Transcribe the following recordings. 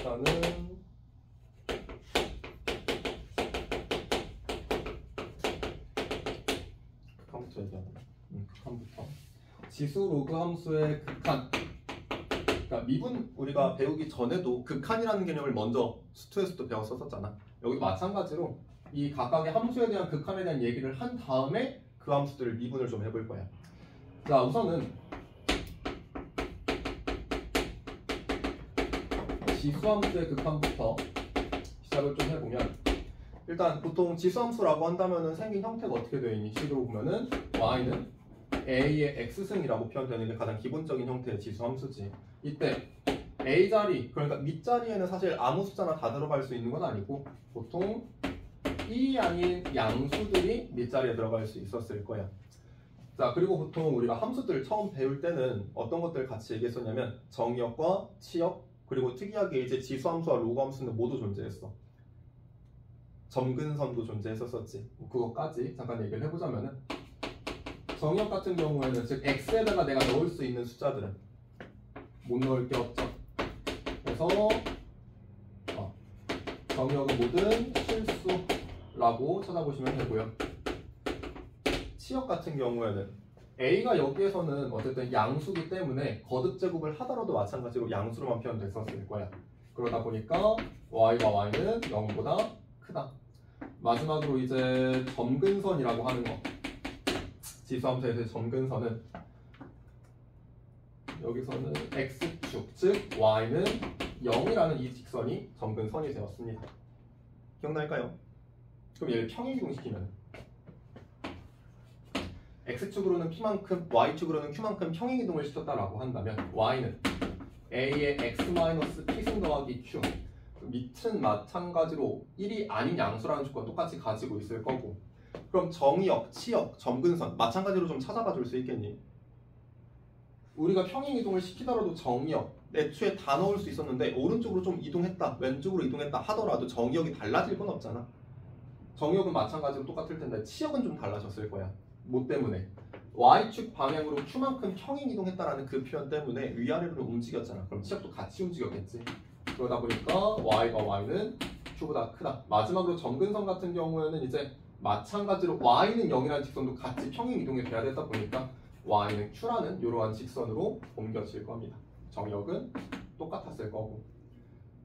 일단은 극한부터 얘기하자. 극한부터. 지수 로그 함수의 극한. 그러니까 미분 우리가 배우기 전에도 극한이라는 개념을 먼저 수투에서도 배웠었잖아. 여기도 마찬가지로 이 각각의 함수에 대한 극한에 대한 얘기를 한 다음에 그 함수들을 미분을 좀 해볼 거야. 자, 우선은 지수함수의 극한부터 시작을 좀 해보면, 일단 보통 지수함수라고 한다면은 생긴 형태가 어떻게 되어 있니? 식으로 보면은 y는 a의 x승이라고 표현되는 게 가장 기본적인 형태의 지수함수지. 이때 a 자리, 그러니까 밑자리에는 사실 아무 숫자나 다 들어갈 수 있는 건 아니고 보통 1이 아닌 양수들이 밑자리에 들어갈 수 있었을 거야. 자, 그리고 보통 우리가 함수들 처음 배울 때는 어떤 것들 같이 얘기했었냐면 정의역과 치역, 그리고 특이하게 이제 지수함수와 로그함수는 모두 존재했어. 점근선도 존재했었지. 그것까지 잠깐 얘기를 해보자면은, 정의역 같은 경우에는 즉 x에다가 내가 넣을 수 있는 숫자들은 못 넣을 게 없죠. 그래서 정의역은 모든 실수라고 찾아보시면 되고요. 치역 같은 경우에는 a가 여기에서는 어쨌든 양수기 때문에 거듭 제곱을 하더라도 마찬가지로 양수로만 표현됐었을 거야. 그러다 보니까 y가 y는 0보다 크다. 마지막으로 이제 점근선이라고 하는 거. 지수함수에서의 점근선은 여기서는 x축, 즉 y는 0이라는 이 직선이 점근선이 되었습니다. 기억날까요? 그럼 얘를 평행이동시키면 x축으로는 p만큼, y축으로는 q만큼 평행이동을 시켰다라고 한다면 y는 a의 x-p승 더하기 q, 밑은 마찬가지로 1이 아닌 양수라는 조건 똑같이 가지고 있을 거고, 그럼 정의역, 치역, 점근선 마찬가지로 좀 찾아봐 줄 수 있겠니? 우리가 평행이동을 시키더라도 정의역 애초에 다 넣을 수 있었는데 오른쪽으로 좀 이동했다, 왼쪽으로 이동했다 하더라도 정의역이 달라질 건 없잖아. 정의역은 마찬가지로 똑같을 텐데 치역은 좀 달라졌을 거야. 뭐 때문에? y축 방향으로 q만큼 평행이동했다라는 그 표현 때문에 위아래로 움직였잖아. 그럼 치역도 같이 움직였겠지. 그러다 보니까 y가 y는 q보다 크다. 마지막으로 점근선 같은 경우에는 이제 마찬가지로 y는 0이라는 직선도 같이 평행이동이 돼야 되다 보니까 y는 q라는 이러한 직선으로 옮겨질 겁니다. 정역은 똑같았을 거고.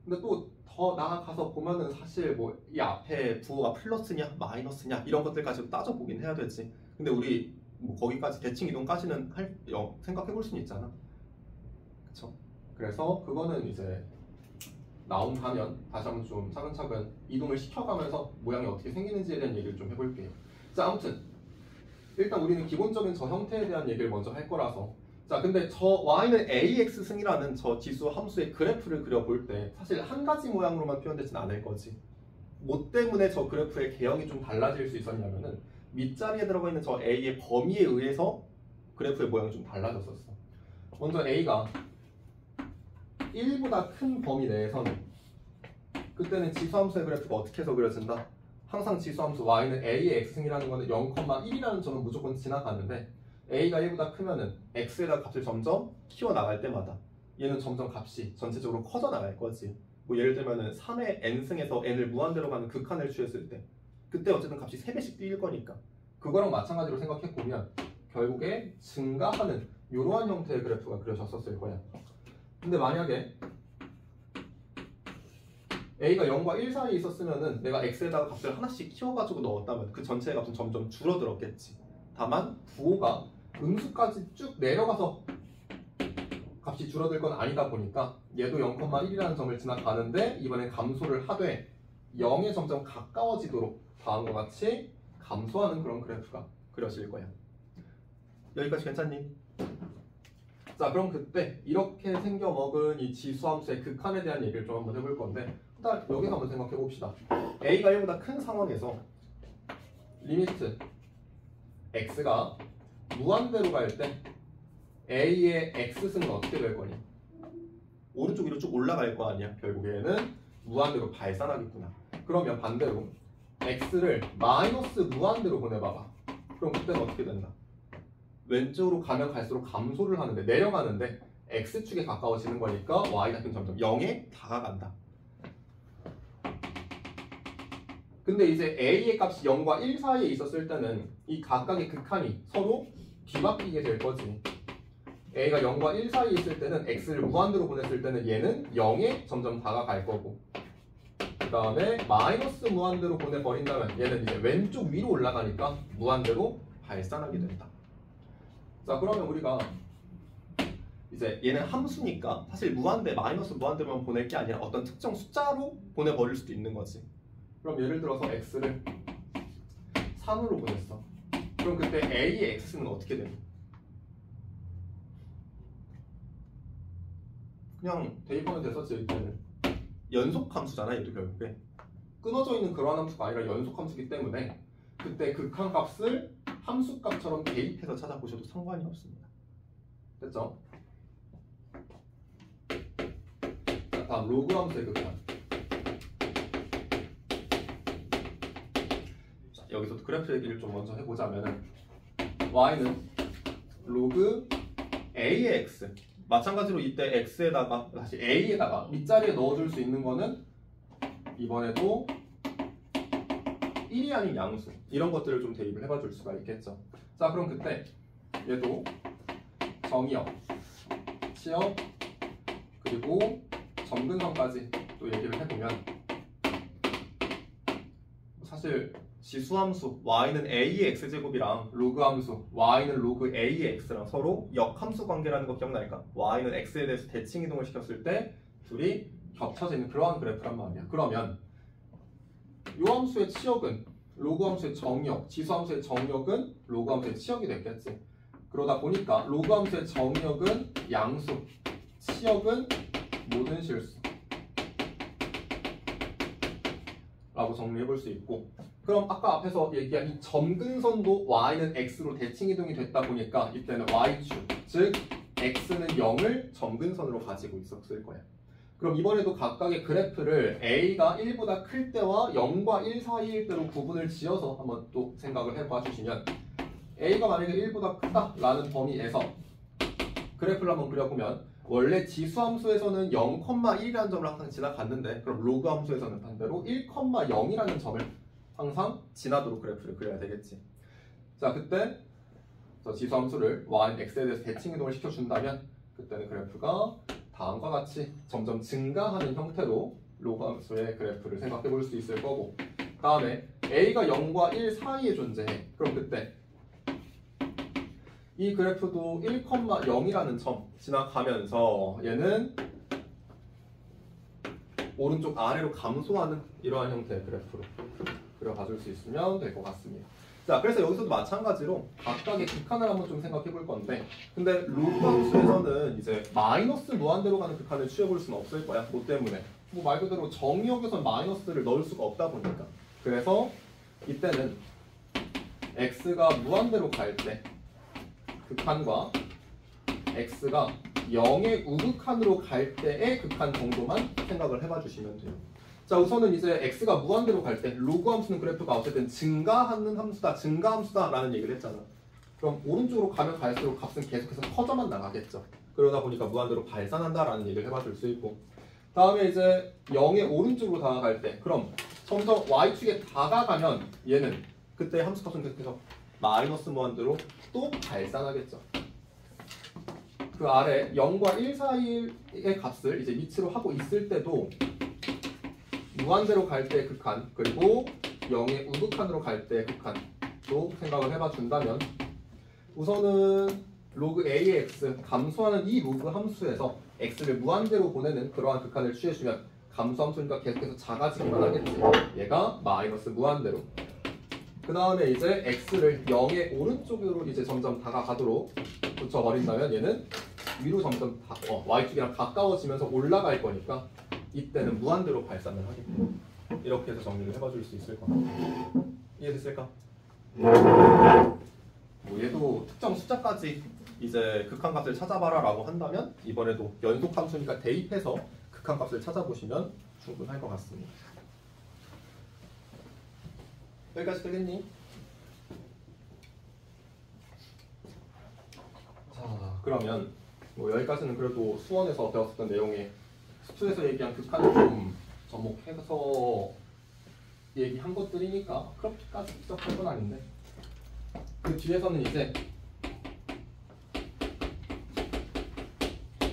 근데 또 더 나아가서 보면은 사실 뭐 이 앞에 부호가 플러스냐 마이너스냐 이런 것들까지도 따져보긴 해야 되지. 근데 우리 뭐 거기까지 대칭 이동까지는 생각해 볼 수는 있잖아. 그쵸? 그래서 그거는 이제 나온다면 다시 한번 좀 차근차근 이동을 시켜가면서 모양이 어떻게 생기는지에 대한 얘기를 좀 해볼게요. 자, 아무튼 일단 우리는 기본적인 저 형태에 대한 얘기를 먼저 할 거라서, 자, 근데 저 y는 ax승이라는 저 지수 함수의 그래프를 그려볼 때 사실 한 가지 모양으로만 표현되지는 않을 거지. 뭐 때문에 저 그래프의 개형이 좀 달라질 수 있었냐면은 밑자리에 들어가 있는 저 a의 범위에 의해서 그래프의 모양이 좀 달라졌었어. 먼저 a가 1보다 큰 범위 내에서는 그때는 지수함수의 그래프가 어떻게 해서 그려진다? 항상 지수함수 y는 a의 x승이라는 거는 0,1이라는 점은 무조건 지나가는데 a가 1보다 크면은 x에다 값을 점점 키워나갈 때마다 얘는 점점 값이 전체적으로 커져 나갈 거지. 뭐 예를 들면은 3의 n승에서 n을 무한대로 가는 극한을 취했을 때 그때 어쨌든 값이 3배씩 뛰일 거니까 그거랑 마찬가지로 생각해보면 결국에 증가하는 이러한 형태의 그래프가 그려졌었을 거야. 근데 만약에 a가 0과 1 사이에 있었으면은 내가 x에다가 값을 하나씩 키워가지고 넣었다면 그 전체의 값은 점점 줄어들었겠지. 다만 부호가 음수까지 쭉 내려가서 값이 줄어들 건 아니다 보니까 얘도 0,1이라는 점을 지나가는데 이번엔 감소를 하되 0에 점점 가까워지도록 다음과 같이 감소하는 그런 그래프가 그려질 거야. 여기까지 괜찮니? 자, 그럼 그때 이렇게 생겨먹은 이 지수함수의 극한에 대한 얘기를 좀 한번 해볼 건데, 일단 여기서 한번 생각해 봅시다. a가 1보다 큰 상황에서 리미트 x가 무한대로 갈 때 a의 x승은 어떻게 될 거니? 오른쪽 위로 쭉 올라갈 거 아니야. 결국에는 무한대로 발산하겠구나. 그러면 반대로 x를 마이너스 무한대로 보내봐봐. 그럼 그때는 어떻게 된다? 왼쪽으로 가면 갈수록 감소를 하는데, 내려가는데 x축에 가까워지는 거니까 y가 점점 0에 다가간다. 근데 이제 a의 값이 0과 1 사이에 있었을 때는 이 각각의 극한이 서로 뒤바뀌게 될 거지. a가 0과 1 사이에 있을 때는 x를 무한대로 보냈을 때는 얘는 0에 점점 다가갈 거고, 그 다음에 마이너스 무한대로 보내버린다면 얘는 이제 왼쪽 위로 올라가니까 무한대로 발산하게 된다. 자, 그러면 우리가 이제 얘는 함수니까 사실 무한대, 마이너스 무한대로만 보낼 게 아니라 어떤 특정 숫자로 보내버릴 수도 있는 거지. 그럼 예를 들어서 x를 3으로 보냈어. 그럼 그때 a의 x는 어떻게 되니? 그냥 대입하면 됐었지. 일단은 연속 함수잖아, 얘도 결국에 끊어져 있는 그러한 함수가 아니라 연속 함수이기 때문에 그때 극한 값을 함수 값처럼 대입해서 찾아보셔도 상관이 없습니다. 됐죠? 자, 다음 로그 함수의 극한. 자, 여기서 그래프 얘기를 좀 먼저 해보자면은 y는 로그 a의 x, 마찬가지로 이때 x에다가 다시 a에다가 밑자리에 넣어줄 수 있는 거는 이번에도 1이 아닌 양수, 이런 것들을 좀 대입을 해봐 줄 수가 있겠죠. 자, 그럼 그때 얘도 정의역, 치역, 그리고 점근선까지 또 얘기를 해보면 사실 지수함수 y는 a의 x제곱이랑 로그함수 y는 로그 a의 x랑 서로 역함수 관계라는 거 기억나니까 y는 x에 대해서 대칭 이동을 시켰을 때 둘이 겹쳐져 있는 그러한 그래프란 말이야. 그러면 이 함수의 치역은 로그함수의 정역, 지수함수의 정역은 로그함수의 치역이 됐겠지. 그러다 보니까 로그함수의 정역은 양수, 치역은 모든 실수 라고 정리해 볼 수 있고, 그럼 아까 앞에서 얘기한 이 점근선도 y는 x로 대칭 이동이 됐다 보니까 이때는 y축, 즉 x는 0을 점근선으로 가지고 있었을 거야. 그럼 이번에도 각각의 그래프를 a가 1보다 클 때와 0과 1 사이일 때로 구분을 지어서 한번 또 생각을 해봐 주시면, a가 만약에 1보다 크다라는 범위에서 그래프를 한번 그려보면 원래 지수함수에서는 0,1이라는 점을 항상 지나갔는데, 그럼 로그 함수에서는 반대로 1,0이라는 점을 항상 지나도록 그래프를 그려야 되겠지. 자, 그때 지수함수를 y, x에 대해서 대칭 이동을 시켜준다면 그때는 그래프가 다음과 같이 점점 증가하는 형태로 로그 함수의 그래프를 생각해 볼 수 있을 거고, 다음에 a가 0과 1 사이에 존재해. 그럼 그때 이 그래프도 1,0이라는 점 지나가면서 얘는 오른쪽 아래로 감소하는 이러한 형태의 그래프로 그려봐줄 수 있으면 될 것 같습니다. 자, 그래서 여기서도 마찬가지로 각각의 극한을 한번 좀 생각해 볼 건데, 근데 로그 함수에서는 이제 마이너스 무한대로 가는 극한을 취해볼 수는 없을 거야. 뭐 때문에? 뭐 말 그대로 정의역에선 마이너스를 넣을 수가 없다 보니까. 그래서 이때는 x가 무한대로 갈 때 극한과 x가 0의 우극한으로 갈 때의 극한 정도만 생각을 해봐 주시면 돼요. 자, 우선은 이제 x가 무한대로 갈 때 로그 함수는 그래프가 어쨌든 증가하는 함수다, 증가함수다 라는 얘기를 했잖아. 그럼 오른쪽으로 가면 갈수록 값은 계속해서 커져만 나가겠죠. 그러다 보니까 무한대로 발산한다 라는 얘기를 해봐 줄 수 있고, 다음에 이제 0의 오른쪽으로 다가갈 때 그럼 점점 y축에 다가가면 얘는 그때 함수값은 계속해서 마이너스 무한대로 또 발산하겠죠. 그 아래 0과 1 사이의 값을 이제 밑으로 하고 있을 때도 무한대로 갈 때 극한, 그리고 0의 우극한으로 갈 때 극한도 생각을 해봐 준다면, 우선은 로그 a의 x, 감소하는 이 로그 함수에서 x를 무한대로 보내는 그러한 극한을 취해주면 감소함수니까 계속해서 작아지기만 하겠지. 얘가 마이너스 무한대로. 그 다음에 이제 x를 0의 오른쪽으로 이제 점점 다가가도록 붙여버린다면 얘는 위로 점점 y축이랑 가까워지면서 올라갈 거니까 이때는 무한대로 발산을 하겠고, 이렇게 해서 정리를 해봐줄 수 있을 것 같아요. 이해됐을까? 뭐 얘도 특정 숫자까지 이제 극한값을 찾아봐라 라고 한다면 이번에도 연속함수니까 대입해서 극한값을 찾아보시면 충분할 것 같습니다. 여기까지 되겠니? 자, 그러면 뭐 여기까지는 그래도 수원에서 배웠었던 내용에 수투에서 얘기한 극한을 좀 접목해서 얘기한 것들이니까 그렇게까지 복잡할 건 아닌데 그 뒤에서는 이제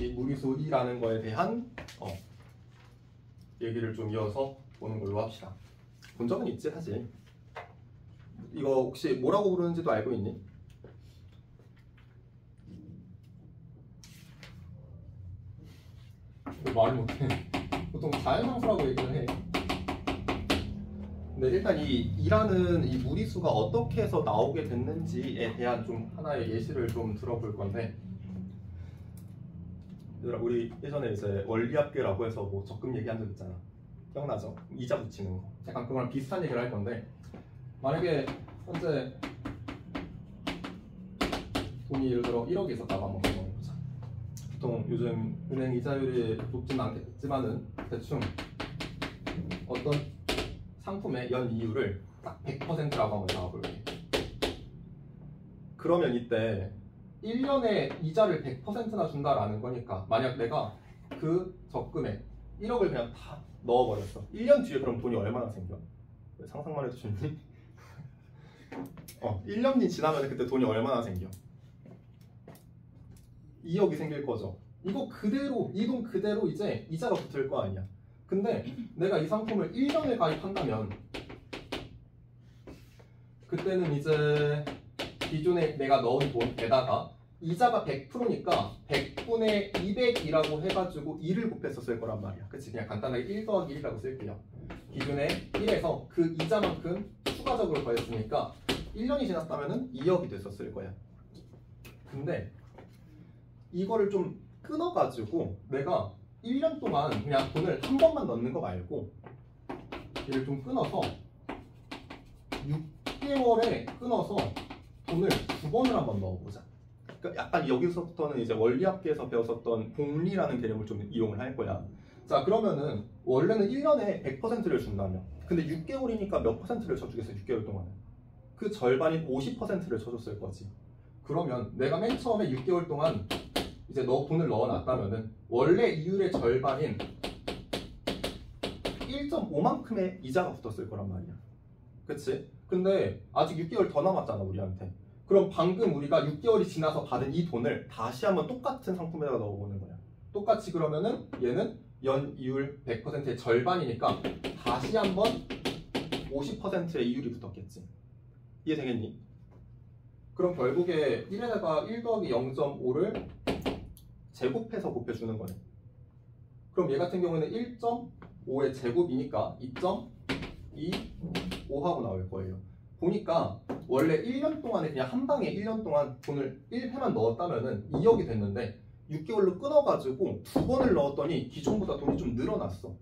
이 무리수이라는 거에 대한 얘기를 좀 이어서 보는 걸로 합시다. 본 적은 있지 사실. 이거 혹시 뭐라고 부르는지도 알고 있니? 말을 못해. 보통 자연상수라고 얘기를 해. 근데 일단 이 2라는 이 무리수가 어떻게 해서 나오게 됐는지에 대한 좀 하나의 예시를 좀 들어볼 건데, 얘들아 우리 예전에 이제 원리합계라고 해서 뭐 적금 얘기한 적 있잖아. 기억나죠? 이자 붙이는 거. 약간 그거랑 비슷한 얘기를 할 건데, 만약에 현재 돈이 예를 들어 1억이 있었다고 한번 가정해보자. 보통 요즘 은행 이자율이 높지는 않겠지만은 대충 어떤 상품의 연이율을 딱 100%라고 한번 잡아볼게. 그러면 이때 1년에 이자를 100%나 준다라는 거니까, 만약 내가 그 적금에 1억을 그냥 다 넣어버렸어. 1년 뒤에 그럼 돈이 얼마나 생겨? 상상만 해도 좋니? 1년이 지나면 그때 돈이 얼마나 생겨? 2억이 생길 거죠. 이거 그대로, 이 돈 그대로 이제 이자가 붙을 거 아니야. 근데 내가 이 상품을 1년에 가입한다면 그때는 이제 기존에 내가 넣은 돈에다가 이자가 100%니까 100분의 200이라고 해가지고 2를 곱했었을 거란 말이야. 그치? 그냥 간단하게 1 더하기 1이라고 쓸게요. 기존에 1에서 그 이자만큼 추가적으로 더했으니까 1년이 지났다면 2억이 됐었을 거야. 근데 이거를 좀 끊어가지고 내가 1년 동안 그냥 돈을 한 번만 넣는 거 말고 얘를 좀 끊어서 6개월에 끊어서 돈을 2번을 한번 넣어보자. 그러니까 약간 여기서부터는 이제 원리합계에서 배웠었던 복리라는 개념을 좀 이용을 할 거야. 자, 그러면은 원래는 1년에 100%를 준다며. 근데 6개월이니까 몇 퍼센트를 쳐주겠어? 6개월 동안은 그 절반인 50%를 쳐줬을 거지. 그러면 내가 맨 처음에 6개월 동안 이제 돈을 넣어놨다면은 원래 이율의 절반인 1.5만큼의 이자가 붙었을 거란 말이야. 그치? 근데 아직 6개월 더 남았잖아 우리한테. 그럼 방금 우리가 6개월이 지나서 받은 이 돈을 다시 한번 똑같은 상품에다가 넣어보는 거야. 똑같이 그러면은 얘는 연이율 100%의 절반이니까 다시 한번 50%의 이율이 붙었겠지. 이해되겠니? 그럼 결국에 1에다가 1 더하기 0.5를 제곱해서 곱해주는 거네. 그럼 얘 같은 경우에는 1.5의 제곱이니까 2.25하고 나올 거예요. 보니까 원래 1년 동안에 그냥 한 방에 1년 동안 돈을 1회만 넣었다면은 2억이 됐는데 6개월로 끊어가지고 2번을 넣었더니 기존보다 돈이 좀 늘어났어.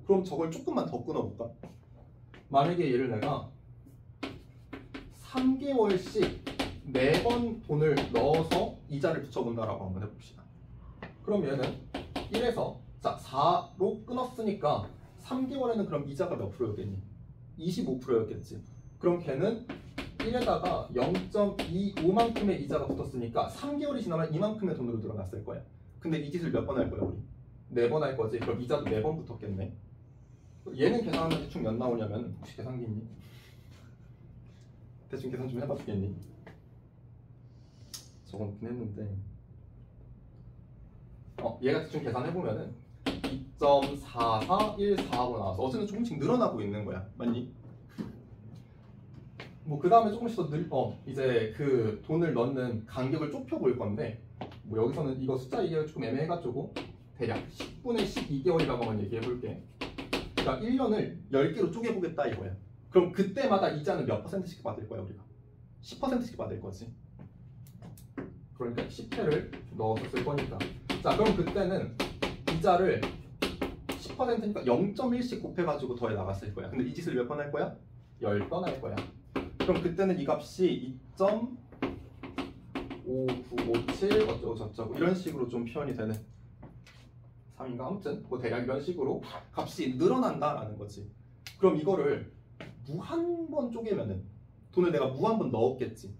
그럼 저걸 조금만 더 끊어볼까? 만약에 얘를 내가 3개월씩 4번 돈을 넣어서 이자를 붙여본다라고 한번 해봅시다. 그럼 얘는 1에서 자 4로 끊었으니까 3개월에는 그럼 이자가 몇 프로였겠니? 25%였겠지. 그럼 걔는 1에다가 0.25만큼의 이자가 붙었으니까 3개월이 지나면 이만큼의 돈으로 늘어났을 거야. 근데 이 짓을 몇 번 할 거야 우리? 4번 할 거지. 그럼 이자도 4번 붙었겠네. 얘는 계산하면 대충 몇 나오냐면, 혹시 계산기 있니? 대충 계산 좀 해봐 주겠니? 적어놓긴 했는데 얘가 대충 계산해보면은 2.44145 나와서 어쨌든 조금씩 늘어나고 있는 거야. 맞니? 뭐 그 다음에 조금씩 더 이제 그 돈을 넣는 간격을 좁혀 볼 건데, 뭐 여기서는 이거 숫자 얘기가 조금 애매해가지고 대략 10분의 12개월이라고 한번 얘기해 볼게. 그러니까 1년을 10개로 쪼개보겠다 이거야. 그럼 그때마다 이자는 몇 %씩 받을 거야 우리가? 10%씩 받을 거지. 그러니까 10회를 넣어서 쓸 거니까. 자, 그럼 그때는 이자를 10%니까 0.1씩 곱해가지고 더해 나갔을 거야. 근데 이 짓을 몇 번 할 거야? 10번 할 거야. 그럼 그때는 이 값이 2.5957 어쩌고 저쩌고 이런 식으로 좀 표현이 되는 3인가 아무튼 뭐 대략 이런 식으로 값이 늘어난다라는 거지. 그럼 이거를 무한 번 쪼개면은 돈을 내가 무한 번 넣었겠지.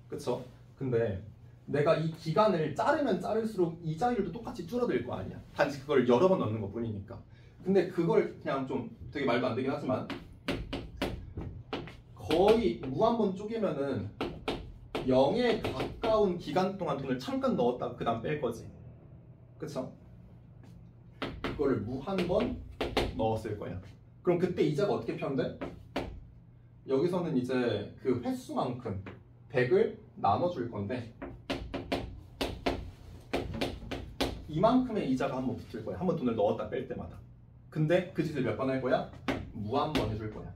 그쵸? 근데 내가 이 기간을 자르면 자를수록 이자율도 똑같이 줄어들 거 아니야. 단지 그걸 여러 번 넣는 것 뿐이니까. 근데 그걸 그냥 좀 되게 말도 안 되긴 하지만 거의 무한번 쪼개면은 0에 가까운 기간 동안 돈을 잠깐 넣었다가 그 다음 뺄 거지. 그쵸? 그거를 무한번 넣었을 거야. 그럼 그때 이자가 어떻게 표현돼? 여기서는 이제 그 횟수만큼 100을 나눠줄 건데 이만큼의 이자가 한번 붙을 거야. 한번 돈을 넣었다 뺄 때마다. 근데 그 짓을 몇 번 할 거야? 무한번 해줄 거야.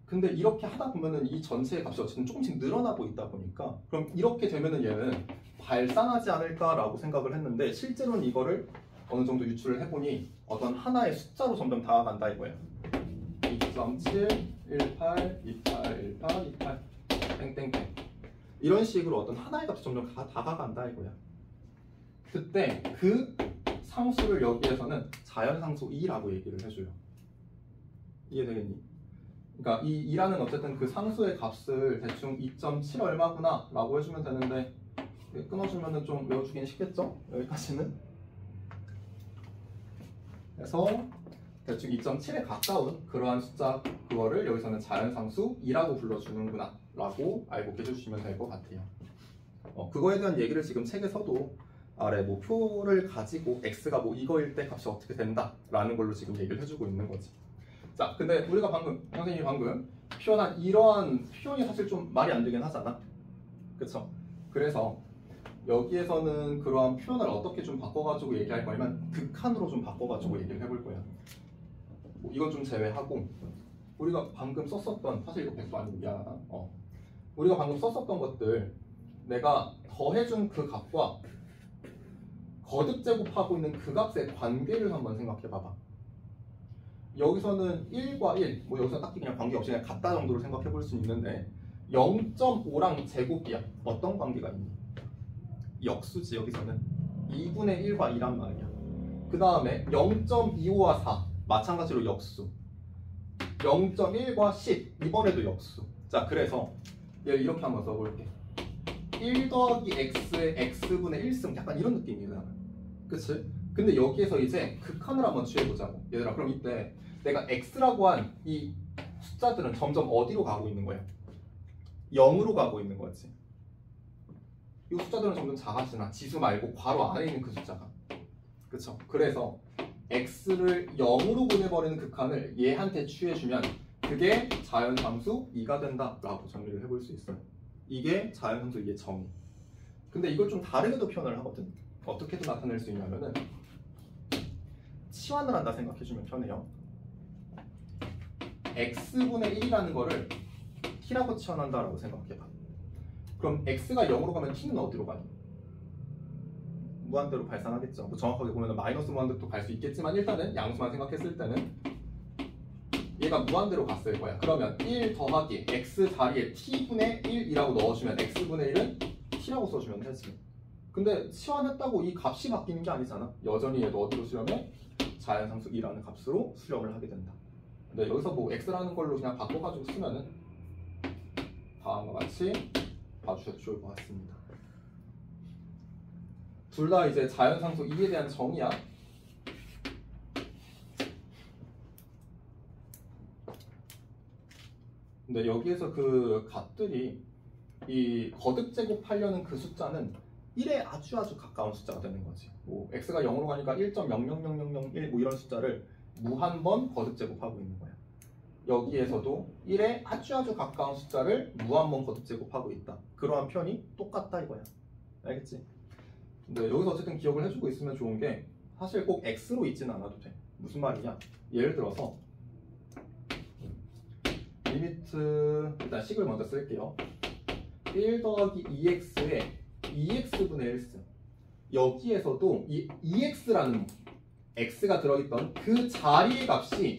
근데 이렇게 하다 보면은 이 전체의 값이 어쨌든 조금씩 늘어나고 있다 보니까 그럼 이렇게 되면은 얘는 발산하지 않을까라고 생각을 했는데 실제로는 이거를 어느 정도 유출을 해보니 어떤 하나의 숫자로 점점 다가간다 이거야. 2.7, 18, 28, 18, 28, 땡땡땡 이런 식으로 어떤 하나의 값이 점점 다가간다 이거야. 그때 그 상수를 여기에서는 자연상수 2라고 얘기를 해줘요. 이해되겠니? 그러니까 이 2라는 어쨌든 그 상수의 값을 대충 2.7 얼마구나 라고 해주면 되는데 끊어주면 좀 외워주긴 쉽겠죠? 여기까지는. 그래서 대충 2.7에 가까운 그러한 숫자 그거를 여기서는 자연상수 2라고 불러주는구나 라고 알고 계셔주시면 될 것 같아요. 그거에 대한 얘기를 지금 책에서도 아래 뭐 표를 가지고 x가 뭐 이거일 때 값이 어떻게 된다 라는 걸로 지금 얘기를 해주고 있는 거지. 자, 근데 우리가 선생님이 방금 표현한 이러한 표현이 사실 좀 말이 안 되긴 하잖아. 그쵸? 그래서 여기에서는 그러한 표현을 어떻게 좀 바꿔가지고 얘기할 거냐면 극한으로 좀 바꿔가지고 얘기를 해볼 거야. 뭐 이건 좀 제외하고 우리가 방금 썼었던 사실 이거 100도 아니고 미안하다. 우리가 방금 썼었던 것들 내가 더해준 그 값과 거듭 제곱하고 있는 그 값의 관계를 한번 생각해봐봐. 여기서는 1과 1, 뭐 여기서 딱히 그냥 관계없이 그냥 같다 정도로 생각해볼 수 있는데 0.5랑 제곱이야. 어떤 관계가 있니? 역수지. 여기서는 2분의 1과 2란 말이야. 그 다음에 0.25와 4 마찬가지로 역수. 0.1과 10 이번에도 역수. 자, 그래서 얘를 이렇게 한번 써볼게. 1 더하기 x의 x분의 1승 약간 이런 느낌이잖아. 그치? 근데 여기에서 이제 극한을 한번 취해보자고. 얘들아, 그럼 이때 내가 x라고 한 이 숫자들은 점점 어디로 가고 있는 거야? 0으로 가고 있는 거지. 이 숫자들은 점점 작아지나 지수 말고 괄호 안에 있는 그 숫자가. 그쵸? 그래서 x를 0으로 보내버리는 극한을 얘한테 취해주면 그게 자연상수 2가 된다라고 정리를 해볼 수 있어요. 이게 자연상수 2의 정의. 근데 이걸 좀 다르게도 표현을 하거든. 어떻게도 나타낼 수 있냐면은 치환을 한다 생각해주면 편해요. x분의 1이라는 거를 t라고 치환한다라고 생각해봐. 그럼 x가 0으로 가면 t는 어디로 가니? 무한대로 발산하겠죠. 뭐 정확하게 보면 마이너스 무한대로 갈 수 있겠지만 일단은 양수만 생각했을 때는 얘가 무한대로 갔을 거야. 그러면 1 더하기 x 자리에 t분의 1이라고 넣어주면 x분의 1은 t라고 써주면 되지. 근데 치환했다고 이 값이 바뀌는 게 아니잖아. 여전히 얘도 어디로 수렴해? 자연상수 2라는 값으로 수렴을 하게 된다. 근데 여기서 뭐 x라는 걸로 그냥 바꿔가지고 쓰면은 다음과 같이 봐주셔도 좋을 것 같습니다. 둘 다 이제 자연상수 2에 대한 정의야. 근데 여기에서 그 값들이 이 거듭 제곱하려는 그 숫자는 1에 아주 가까운 숫자가 되는 거지. 뭐 x가 0으로 가니까 1.000001 뭐 이런 숫자를 무한번 거듭 제곱하고 있는 거야. 여기에서도 1에 아주 가까운 숫자를 무한번 거듭 제곱하고 있다. 그러한 표현이 똑같다 이거야. 알겠지? 근데 여기서 어쨌든 기억을 해주고 있으면 좋은 게 사실 꼭 x로 있지는 않아도 돼. 무슨 말이냐? 예를 들어서 리미트 일단 식을 먼저 쓸게요. 1 더하기 2x에 2x분의 1승. 여기에서도 이 2x라는 x가 들어있던 그 자리의 값이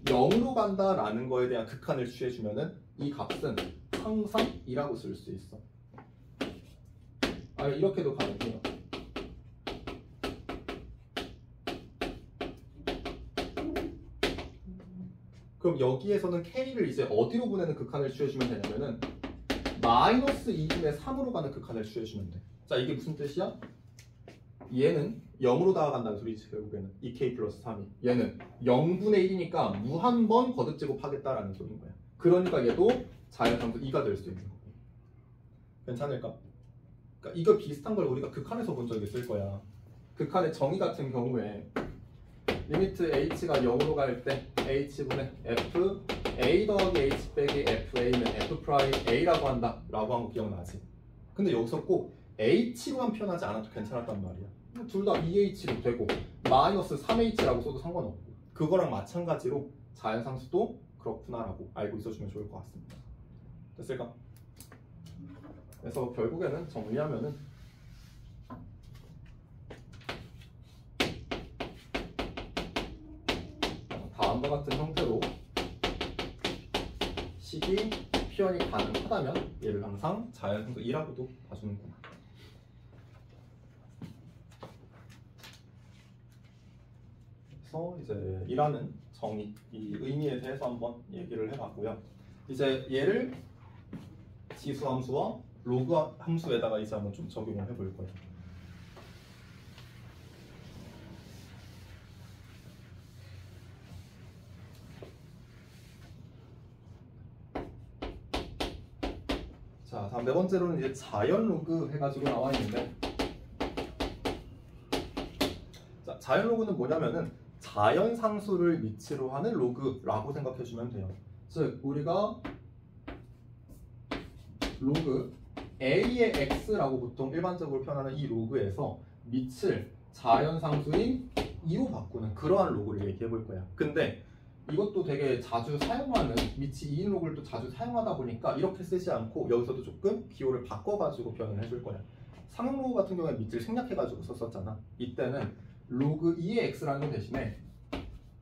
0으로 간다라는 거에 대한 극한을 취해주면은 이 값은 항상 2라고 쓸 수 있어. 아니 이렇게도 가능해요. 그럼 여기에서는 k를 이제 어디로 보내는 극한을 취해주면 되냐면은 마이너스 2분의 3으로 가는 극한을 취해주면 돼. 자, 이게 무슨 뜻이야? 얘는 0으로 다가간다는 소리지 결국에는 2k 플러스 3이 얘는 0분의 1이니까 무한번 거듭제곱하겠다라는 소리인 거야. 그러니까 얘도 자연상수 2가 될 수 있는 거고. 괜찮을까? 그러니까 이거 비슷한 걸 우리가 극한에서 본 적이 있을 거야. 극한의 정의 같은 경우에 리미트 h가 0으로 갈 때 h분의 f a 더하기 h 빼기 fa는 f 프라임 a라고 한다 라고 한 거 기억나지? 근데 여기서 꼭 h로만 표현하지 않아도 괜찮았단 말이야. 둘 다 2h도 되고 마이너스 3h라고 써도 상관없고 그거랑 마찬가지로 자연상수도 그렇구나라고 알고 있어주면 좋을 것 같습니다. 됐을까? 그래서 결국에는 정리하면은 다음과 같은 형태로 식이 표현이 가능하다면 얘를 항상 자연상수 2라고도 봐주는구나. 그래서 이제 이라는 정의, 이 의미에 대해서 한번 얘기를 해봤고요. 이제 얘를 지수함수와 로그 함수에다가 이제 한번 좀 적용을 해볼 거예요. 자, 다음 네 번째로는 이제 자연 로그 해가지고 나와 있는데, 자, 자연 로그는 뭐냐면은 자연 상수를 위치로 하는 로그라고 생각해 주면 돼요. 즉 우리가 로그 a의 x라고 보통 일반적으로 표현하는 이 로그에서 밑을 자연 상수인 2로 바꾸는 그러한 로그를 얘기해 볼 거야. 근데 이것도 되게 자주 사용하는 밑이 2인 로그를 또 자주 사용하다 보니까 이렇게 쓰지 않고 여기서도 조금 기호를 바꿔가지고 표현을 해줄 거야. 상용 로그 같은 경우에 밑을 생략해가지고 썼었잖아. 이때는 로그 2의 x라는 거 대신에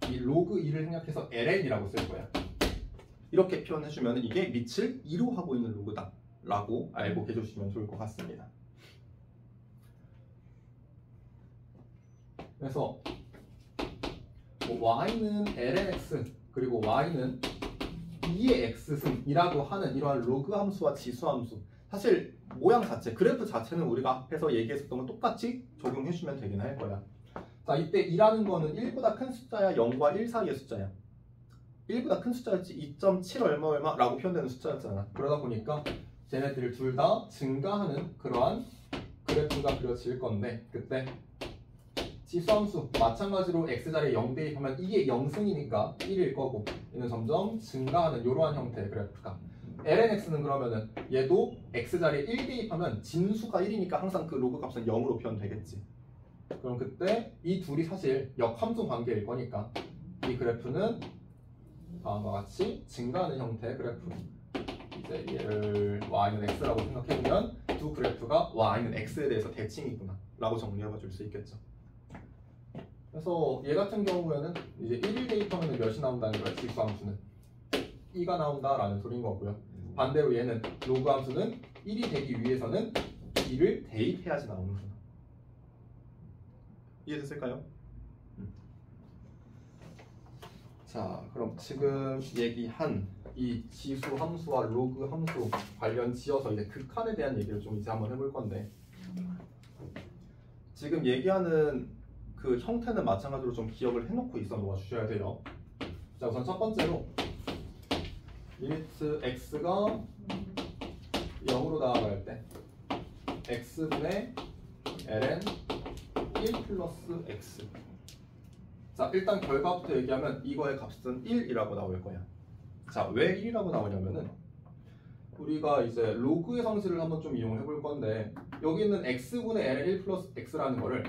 이 로그 2를 생략해서 ln이라고 쓸 거야. 이렇게 표현해주면 이게 밑을 2로 하고 있는 로그다 라고 알고 계셔주시면 좋을 것 같습니다. 그래서 뭐 y는 lnx 그리고 y는 2의 x승이라고 하는 이러한 로그 함수와 지수 함수, 사실 모양 자체, 그래프 자체는 우리가 앞에서 얘기했었던 건 똑같이 적용해주면 되긴 할 거야. 자, 이때 2라는 거는 1보다 큰 숫자야, 0과 1 사이의 숫자야. 1보다 큰 숫자였지 2.7 얼마 얼마라고 표현되는 숫자였잖아. 그러다 보니까 쟤네들 둘 다 증가하는 그러한 그래프가 그려질 건데, 그때 지수함수 마찬가지로 x자리에 0 대입하면 이게 0승이니까 1일 거고 얘는 점점 증가하는 이러한 형태의 그래프가, lnx는 그러면은 얘도 x자리에 1 대입하면 진수가 1이니까 항상 그 로그 값은 0으로 표현되겠지. 그럼 그때 이 둘이 사실 역함수 관계일 거니까 이 그래프는 다음과 같이 증가하는 형태의 그래프, 이제 얘를 y는 x라고 생각해보면 두 그래프가 y는 x에 대해서 대칭이구나 라고 정리해봐 줄 수 있겠죠. 그래서 얘 같은 경우에는 이제 1일 대입하면 몇이 나온다는 거야. 지수함수는 2가 나온다라는 소리인 거고요. 반대로 얘는 로그 함수는 1이 되기 위해서는 2를 대입해야지 나오는구나. 이해됐을까요? 자, 그럼 지금 얘기한 이 지수 함수와 로그 함수 관련 지어서 이제 극한에 대한 얘기를 좀 이제 한번 해볼 건데, 지금 얘기하는 그 형태는 마찬가지로 좀 기억을 해놓고 있어 놓아 주셔야 돼요. 자, 우선 첫 번째로 리미트 x가 0으로 다가갈 때 x분의 ln 1 플러스 x. 자, 일단 결과부터 얘기하면 이거의 값은 1이라고 나올 거야. 자, 왜 1이라고 나오냐면은 우리가 이제 로그의 성질을 한번 좀 이용을 해볼 건데, 여기 있는 x분의 ln 1 플러스 x라는 거를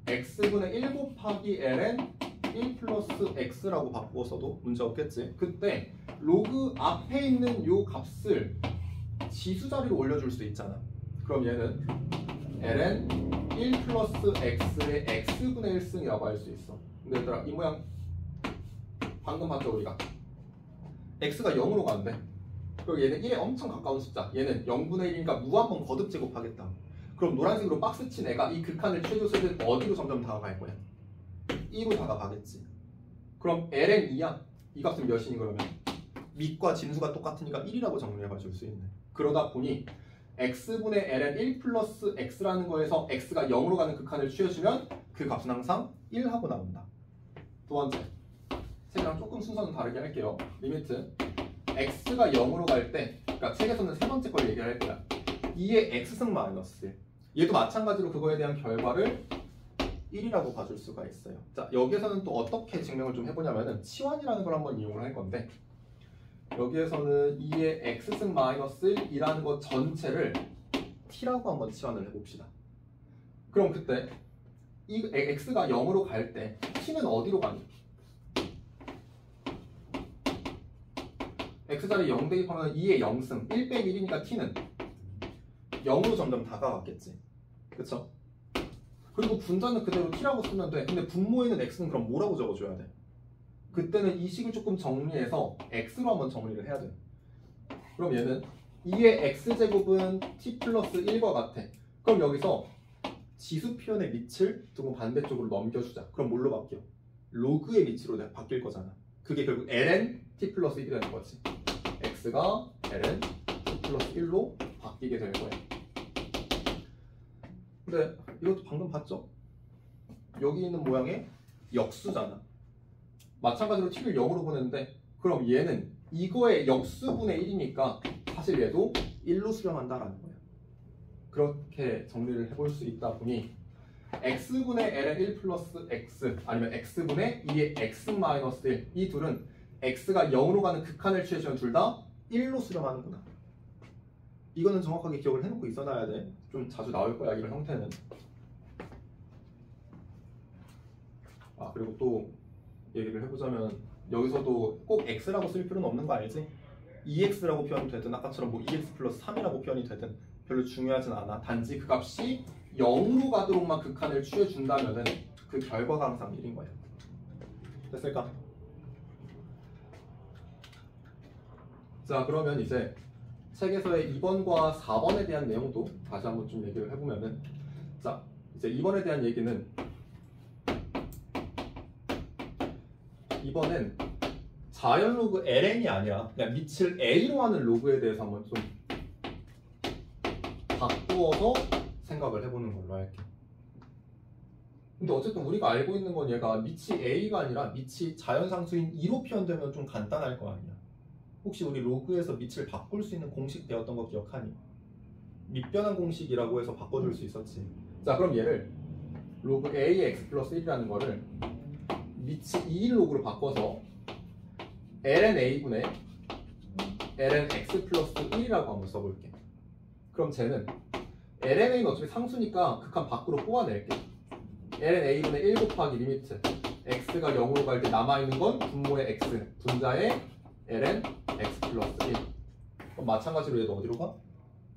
x분의 1 곱하기 ln 1 플러스 x라고 바꾸어서도 문제 없겠지. 그때 로그 앞에 있는 요 값을 지수 자리로 올려줄 수 있잖아. 그럼 얘는 ln 1 플러스 x의 x분의 1승이라고 할 수 있어. 근데 얘들아, 이 모양 방금 봤죠 우리가? x가 0으로 가는데, 그리고 얘는 1에 엄청 가까운 숫자, 얘는 0분의 1이니까 무한번 거듭 제곱하겠다. 그럼 노란색으로 박스 친 애가 이 극한을 최소수는 어디로 점점 다가갈 거야? 2로 다가가겠지. 그럼 ln 2야. 이 값은 몇이니 그러면? 밑과 진수가 똑같으니까 1이라고 정리해봐 줄 수 있네. 그러다 보니 x분의 ln 1 플러스 x라는 거에서 x가 0으로 가는 극한을 취해주면 그 값은 항상 1하고 나온다. 두 번째, 책이랑 조금 순서는 다르게 할게요. 리미트 x가 0으로 갈 때, 그러니까 책에서는 세 번째 걸 얘기를 할 거야. 2의 x승 마이너스 1. 얘도 마찬가지로 그거에 대한 결과를 1이라고 봐줄 수가 있어요. 자, 여기에서는 또 어떻게 증명을 좀 해보냐면은 치환이라는 걸 한번 이용을 할 건데, 여기에서는 2의 x승 마이너스 1이라는 것 전체를 t라고 한번 치환을 해봅시다. 그럼 그때 이 x가 0으로 갈 때 t는 어디로 가니? x자리 0 대입하면 2의 0승 1 빼기 1이니까 t는 0으로 점점 다가갔겠지. 그쵸? 그리고 분자는 그대로 t라고 쓰면 돼. 근데 분모에 있는 x는 그럼 뭐라고 적어줘야 돼? 그때는 이 식을 조금 정리해서 x로 한번 정리를 해야 돼. 그럼 얘는 2의 x제곱은 t 플러스 1과 같아. 그럼 여기서 지수 표현의 밑을 조금 반대쪽으로 넘겨주자. 그럼 뭘로 바뀌어? 로그의 밑으로 바뀔 거잖아. 그게 결국 ln t 플러스 1이 되는 거지. x가 ln t 플러스 1로 바뀌게 될 거야. 근데 이것도 방금 봤죠? 여기 있는 모양의 역수잖아. 마찬가지로 t를 0으로 보냈는데 그럼 얘는 이거의 역수분의 1이니까 사실 얘도 1로 수렴한다라는 거예요. 그렇게 정리를 해볼 수 있다 보니 x분의 ln 1 플러스 x 아니면 x분의 2의 x 마이너스 1 이 둘은 x가 0으로 가는 극한을 취해주면 둘 다 1로 수렴하는구나. 이거는 정확하게 기억을 해놓고 있어놔야 돼. 좀 자주 나올 거야 이런 형태는. 아 그리고 또 얘기를 해보자면 여기서도 꼭 x라고 쓸 필요는 없는 거 알지? 2x라고 표현이 되든 아까처럼 뭐 2x 플러스 3이라고 표현이 되든 별로 중요하진 않아. 단지 그 값이 0으로 가도록만 극한을 취해준다면은 그 결과가 항상 1인 거야. 됐을까? 자 그러면 이제 책에서의 2번과 4번에 대한 내용도 다시 한번 좀 얘기를 해보면은 자 이제 2번에 대한 얘기는 이번엔 자연 로그 ln이 아니라 그냥 밑을 a로 하는 로그에 대해서 한번 좀 바꾸어서 생각을 해보는 걸로 할게. 근데 어쨌든 우리가 알고 있는 건 얘가 밑이 a가 아니라 밑이 자연상수인 2로 표현되면 좀 간단할 거 아니야. 혹시 우리 로그에서 밑을 바꿀 수 있는 공식 배웠던 거 기억하니? 밑변환 공식이라고 해서 바꿔줄 수 있었지. 자 그럼 얘를 로그 a의 x 플러스 1이라는 거를 밑이 2인 로그로 바꿔서 ln a분의 ln x 플러스 1이라고 한번 써볼게. 그럼 쟤는 ln a는 어차피 상수니까 극한 밖으로 뽑아낼게. ln a분의 1 곱하기 리미트 x가 0으로 갈 때 남아있는 건 분모의 x 분자의 ln x 플러스 1. 그럼 마찬가지로 얘도 어디로 가?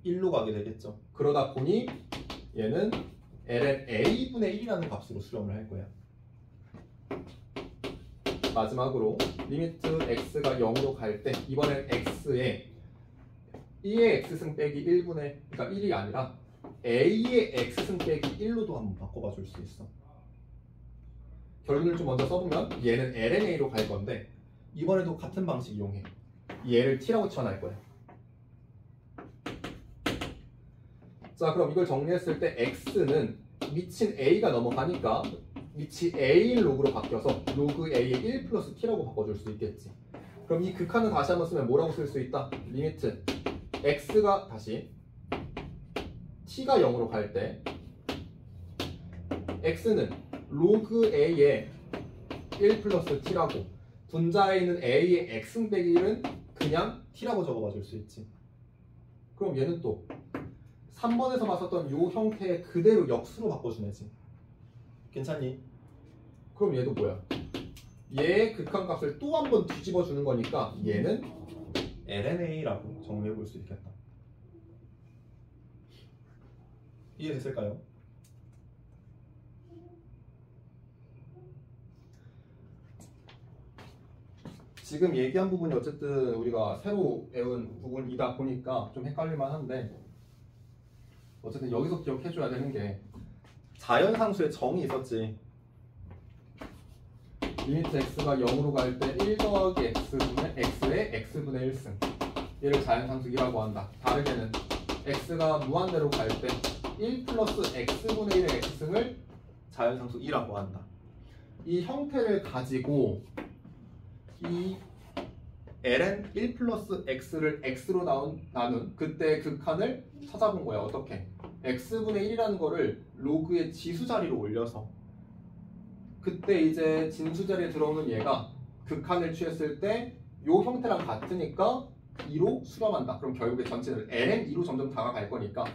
1로 가게 되겠죠. 그러다 보니 얘는 ln a분의 1이라는 값으로 수렴을 할 거야. 마지막으로 리미트 x가 0으로 갈 때 이번엔 x에 2의 x승 빼기 1분의 그러니까 1이 아니라 a의 x승 빼기 1로도 한번 바꿔봐 줄 수 있어. 결론을 좀 먼저 써보면 얘는 lnA로 갈 건데 이번에도 같은 방식 이용해. 얘를 t라고 치환할 거야. 자 그럼 이걸 정리했을 때 x는 미친 a가 넘어가니까 밑이 a인 로그로 바뀌어서 로그 a의 1 플러스 t라고 바꿔줄 수 있겠지. 그럼 이 극한을 다시 한번 쓰면 뭐라고 쓸 수 있다? 리미트 x가 다시 t가 0으로 갈 때 x는 로그 a의 1 플러스 t라고 분자에 있는 a의 x승 빼기 1은 그냥 t라고 적어봐 줄 수 있지. 그럼 얘는 또 3번에서 봤었던 이 형태의 그대로 역수로 바꿔주네지. 괜찮니? 그럼 얘도 뭐야? 얘의 극한값을 또 한 번 뒤집어 주는 거니까 얘는 lnA라고 정리해 볼 수 있겠다. 이해됐을까요? 지금 얘기한 부분이 어쨌든 우리가 새로 배운 부분이다 보니까 좀 헷갈릴만 한데 어쨌든 여기서 기억해줘야 되는 게 자연상수의 정이 있었지. 리미트 x가 0으로 갈 때 1 더하기 x분의 x의 x분의 1승 얘를 자연상수기라고 한다. 다르게는 x가 무한대로 갈 때 1 플러스 x분의 1의 x승을 자연상수 2라고 한다. 이 형태를 가지고 이 ln 1 플러스 x를 x로 나눈 그때 극한을 찾아본 거야. 어떻게? x분의 1이라는 거를 로그의 지수 자리로 올려서 그때 이제 진수 자리에 들어오는 얘가 극한을 취했을 때 이 형태랑 같으니까 2로 수렴한다. 그럼 결국에 전체를 ln 2로 점점 다가갈 거니까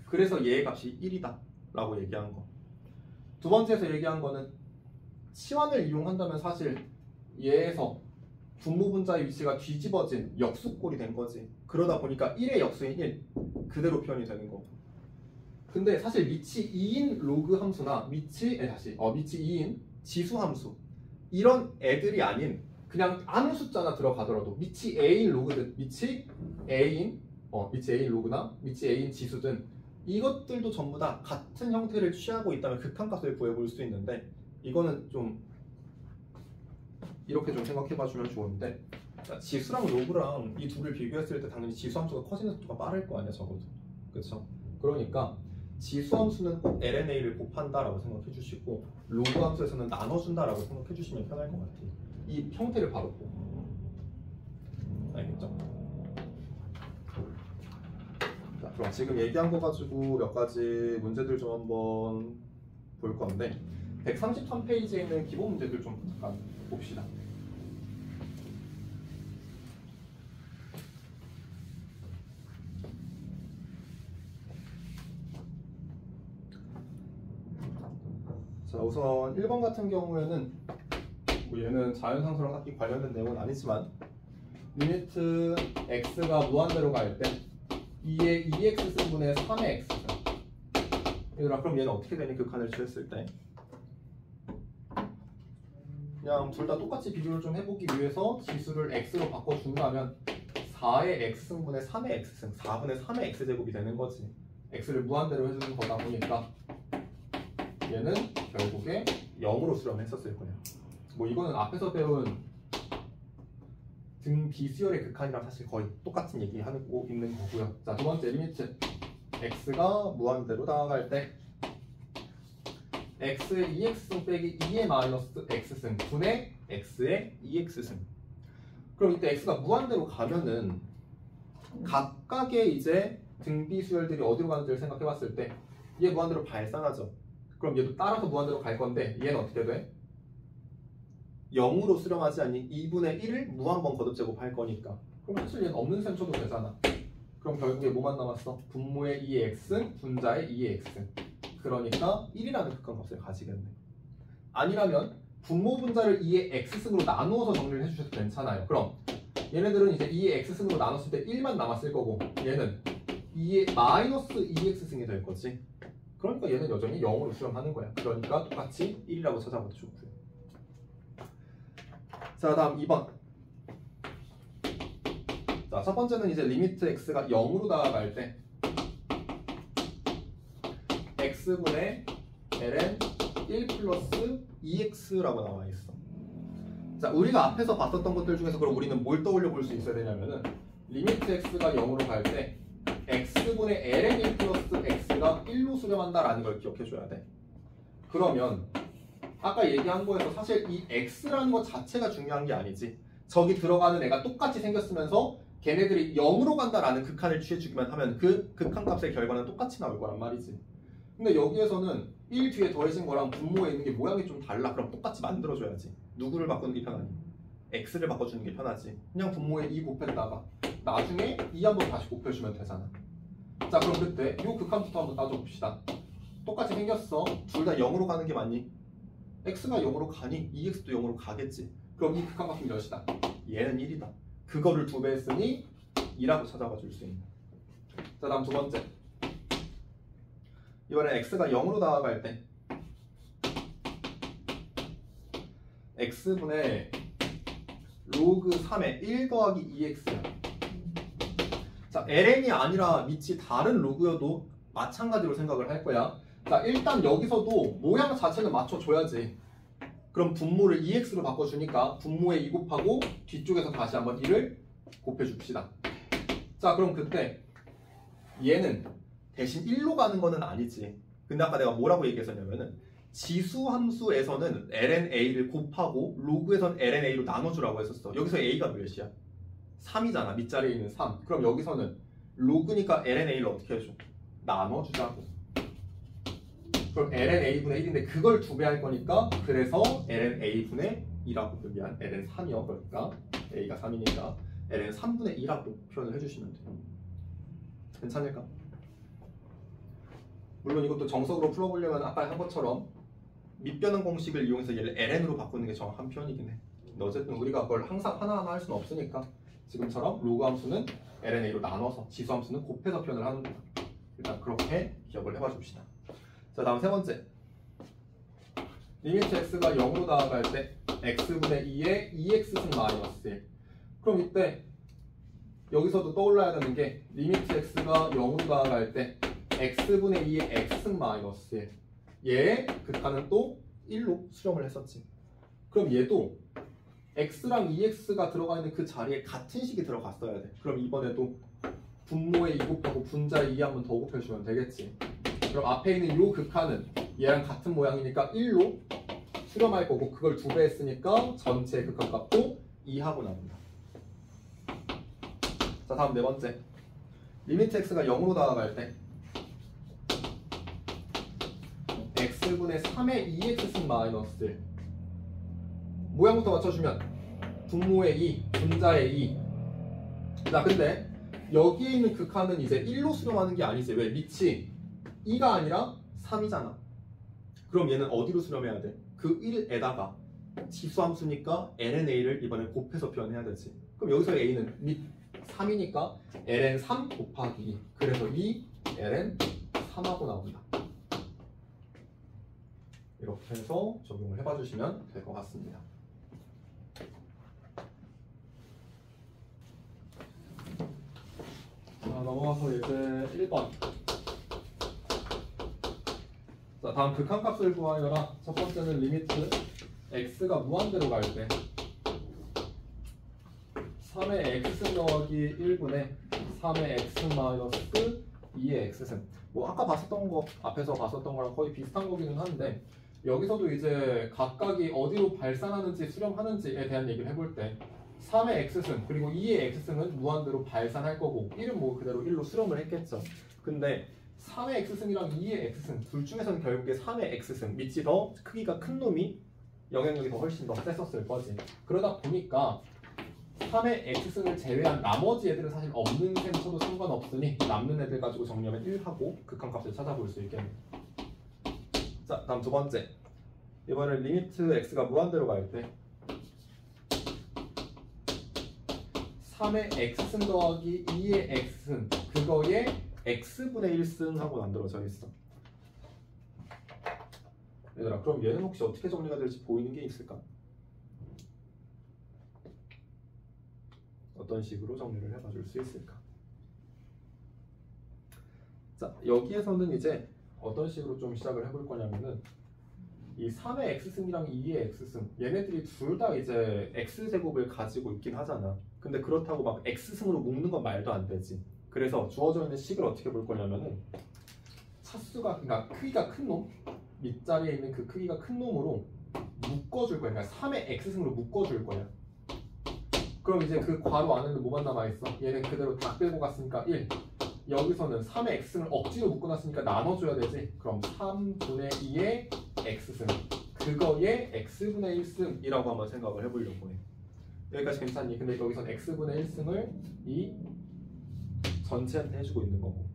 그래서 얘의 값이 1이다 라고 얘기한 거. 두 번째에서 얘기한 거는 치환을 이용한다면 사실 얘에서 분모 분자의 위치가 뒤집어진 역수꼴이 된 거지. 그러다 보니까 1의 역수인 1 그대로 표현이 되는 거고. 근데 사실 미치 2인 로그 함수나 미치 2인 지수 함수 이런 애들이 아닌 그냥 아무 숫자나 들어가더라도 미치 a인 로그든 미치 a인 로그나 미치 a인 지수든 이것들도 전부 다 같은 형태를 취하고 있다면 극한값을 구해볼 수 있는데 이거는 좀 이렇게 좀 생각해봐 주면 좋은데 지수랑 로그랑 이 둘을 비교했을 때 당연히 지수 함수가 커지는 속도가 빠를 거 아니야 적어도. 그렇죠? 그러니까 지수 함수는 꼭 lnA를 곱한다라고 생각해 주시고 로그 함수에서는 나눠준다라고 생각해 주시면 편할 것 같아요. 이 형태를 바로 보고. 알겠죠? 자, 그럼 지금 얘기한 거 가지고 몇 가지 문제들 좀 한번 볼 건데 133페이지에 있는 기본 문제들 좀 잠깐 봅시다. 자, 우선 1번 같은 경우에는 뭐 얘는 자연상수랑 딱히 관련된 내용은 아니지만 리미트 x가 무한대로 갈 때 2의 2x승분의 3의 x승. 얘들아 그럼 얘는 어떻게 되니 극한을 취했을 때? 그냥 둘 다 똑같이 비교를 좀 해보기 위해서 지수를 x로 바꿔준다면 4의 x승분의 3의 x승 4분의 3의 x제곱이 되는 거지. x를 무한대로 해주는 거다 보니까 얘는 결국에 0으로 수렴했었을 거예요. 뭐 이거는 앞에서 배운 등 비수열의 극한이랑 사실 거의 똑같은 얘기하고 있는 거고요. 자, 두 번째 리미트 x가 무한대로 다가갈 때 x의 2x승 빼기 2의 마이너스 x승 분의 x의 2x승. 그럼 이때 x가 무한대로 가면은 각각의 이제 등비수열들이 어디로 가는지를 생각해 봤을 때 얘 무한대로 발산하죠. 그럼 얘도 따라서 무한대로 갈 건데 얘는 어떻게 돼? 0으로 수렴하지 않니? 2분의 1을 무한번 거듭제곱할 거니까. 그럼 사실 얘는 없는 셈 쳐도 되잖아. 그럼 결국에 뭐만 남았어? 분모의 2의 x승, 분자의 2의 x승. 그러니까 1이라는 극한값을 가지겠네. 아니라면 분모 분자를 2의 x승으로 나누어서 정리를 해주셔도 괜찮아요. 그럼 얘네들은 이제 2의 x승으로 나눴을 때 1만 남았을 거고 얘는 2의 마이너스 2x승이 될 거지. 그러니까 얘는 여전히 0으로 수렴하는 거야. 그러니까 똑같이 1이라고 찾아봐도 좋고요. 자, 다음 2번. 자, 첫 번째는 이제 리미트 x가 0으로 다가갈 때 x분의 ln 1 플러스 2x라고 나와 있어. 자, 우리가 앞에서 봤었던 것들 중에서 그럼 우리는 뭘 떠올려 볼 수 있어야 되냐면은 리미트 x가 0으로 갈 때 x분의 ln 1 플러스 x가 1로 수렴한다라는 걸 기억해 줘야 돼. 그러면 아까 얘기한 거에서 사실 이 x라는 것 자체가 중요한 게 아니지. 저기 들어가는 애가 똑같이 생겼으면서 걔네들이 0으로 간다라는 극한을 취해주기만 하면 그 극한값의 결과는 똑같이 나올 거란 말이지. 근데 여기에서는 1 뒤에 더해진 거랑 분모에 있는 게 모양이 좀 달라. 그럼 똑같이 만들어줘야지. 누구를 바꾸는 게 편하니? x를 바꿔주는 게 편하지. 그냥 분모에 2 곱했다가 나중에 2 한번 다시 곱해주면 되잖아. 자, 그럼 그때 이 극한부터 한번 따져봅시다. 똑같이 생겼어. 둘 다 0으로 가는 게 맞니? x가 0으로 가니 2x도 0으로 가겠지. 그럼 이 극한값은 몇이다? 얘는 1이다. 그거를 2배 했으니 2라고 찾아봐 줄 수 있는. 자, 다음 두 번째. 이번엔 x가 0으로 다가갈 때 x분의 로그 3의 1 더하기 2x야. 자, ln이 아니라 밑이 다른 로그여도 마찬가지로 생각을 할 거야. 자, 일단 여기서도 모양 자체는 맞춰줘야지. 그럼 분모를 2x로 바꿔주니까 분모에 2 곱하고 뒤쪽에서 다시 한번 1을 곱해줍시다. 자, 그럼 그때 얘는 대신 1로 가는 거는 아니지. 근데 아까 내가 뭐라고 얘기했었냐면은 지수 함수에서는 lna를 곱하고 로그에선 lna로 나눠주라고 했었어. 여기서 a가 몇이야? 3이잖아. 밑자리에 있는 3. 그럼 여기서는 로그니까 lna를 어떻게 해줘? 나눠주자고. 그럼 lna분의 1인데 그걸 2배 할 거니까 그래서 lna분의 2라고 미안 ln 3이요. 그러니까 a가 3이니까 ln 3분의 2라고 표현을 해주시면 돼요. 괜찮을까? 물론 이것도 정석으로 풀어보려면 아까 한 것처럼 밑변환 공식을 이용해서 얘를 ln으로 바꾸는 게 정확한 표현이긴 해. 근데 어쨌든 우리가 그걸 항상 하나하나 할 수는 없으니까 지금처럼 로그 함수는 lna로 나눠서 지수 함수는 곱해서 표현을 하는 거야. 일단 그렇게 기억을 해봐 줍시다. 자, 다음 세 번째. 리미트 x가 0으로 다가갈 때 x분의 2에 2x승 마이너스 1. 그럼 이때 여기서도 떠올라야 되는 게 리미트 x가 0으로 다가갈 때 x분의 2의 x승 마이너스 1. 얘의 극한은 또 1로 수렴을 했었지. 그럼 얘도 x랑 2x가 들어가 있는 그 자리에 같은 식이 들어갔어야 돼. 그럼 이번에도 분모의 2 곱하고 분자의 2 한 번 더 곱해주면 되겠지. 그럼 앞에 있는 요 극한은 얘랑 같은 모양이니까 1로 수렴할 거고 그걸 2배 했으니까 전체 극한값도 2하고 나온다. 자, 다음 네 번째. 리미트 x가 0으로 다가갈 때 x분의 3의 2x승 마이너스 1. 모양부터 맞춰주면 분모의 2, 분자의 2. 자, 근데 여기에 있는 극한은 이제 1로 수렴하는 게 아니지. 왜? 밑이 2가 아니라 3이잖아. 그럼 얘는 어디로 수렴해야 돼? 그 1에다가 지수함수니까 lna를 이번에 곱해서 표현해야 되지. 그럼 여기서 a는 밑 3이니까 ln 3 곱하기 2. 그래서 2 ln 3하고 나온다. 이렇게 해서 적용을 해봐 주시면 될 것 같습니다. 자, 넘어가서 이제 1번. 자, 다음 극한값을 구하여라. 첫 번째는 리미트 x가 무한대로 갈 때 3의 x승 더하기 1분의 3의 x승 마이너스 2의 x승. 뭐 아까 봤었던 거, 앞에서 봤었던 거랑 거의 비슷한 거기는 한데 여기서도 이제 각각이 어디로 발산하는지 수렴하는지에 대한 얘기를 해볼 때 3의 x승 그리고 2의 x승은 무한대로 발산할 거고 1은 뭐 그대로 1로 수렴을 했겠죠. 근데 3의 x승이랑 2의 x승 둘 중에서는 결국에 3의 x승 밑이 더 크기가 큰 놈이 영향력이 더 훨씬 더 셌었을 거지. 그러다 보니까 3의 x승을 제외한 나머지 애들은 사실 없는 셈 쳐도 상관없으니 남는 애들 가지고 정리하면 1하고 극한값을 찾아볼 수 있겠네. 자, 다음 두 번째. 이번엔 리미트 x가 무한대로 갈 때 3의 x승 더하기 2의 x승 그거에 x분의 1승 하고 만들어져 있어. 얘들아, 그럼 얘는 혹시 어떻게 정리가 될지 보이는 게 있을까? 어떤 식으로 정리를 해봐 줄 수 있을까? 자, 여기에서는 이제 어떤 식으로 좀 시작을 해볼 거냐면은 이 3의 x승이랑 2의 x승 얘네들이 둘 다 이제 x제곱을 가지고 있긴 하잖아. 근데 그렇다고 막 x승으로 묶는 건 말도 안 되지. 그래서 주어져 있는 식을 어떻게 볼 거냐면은 차수가 그러니까 크기가 큰 놈 밑자리에 있는 그 크기가 큰 놈으로 묶어줄 거야. 그러니까 3의 x승으로 묶어줄 거야. 그럼 이제 그 괄호 안에는 뭐만 남아있어? 얘는 그대로 다 끌고 갔으니까 1. 여기서는 3의 x승을 억지로 묶어놨으니까 나눠줘야 되지. 그럼 3분의 2의 x승 그거에 x분의 1승이라고 한번 생각을 해보려고 해. 여기까지 괜찮니? 근데 여기선 x분의 1승을 이 전체한테 해주고 있는 거고.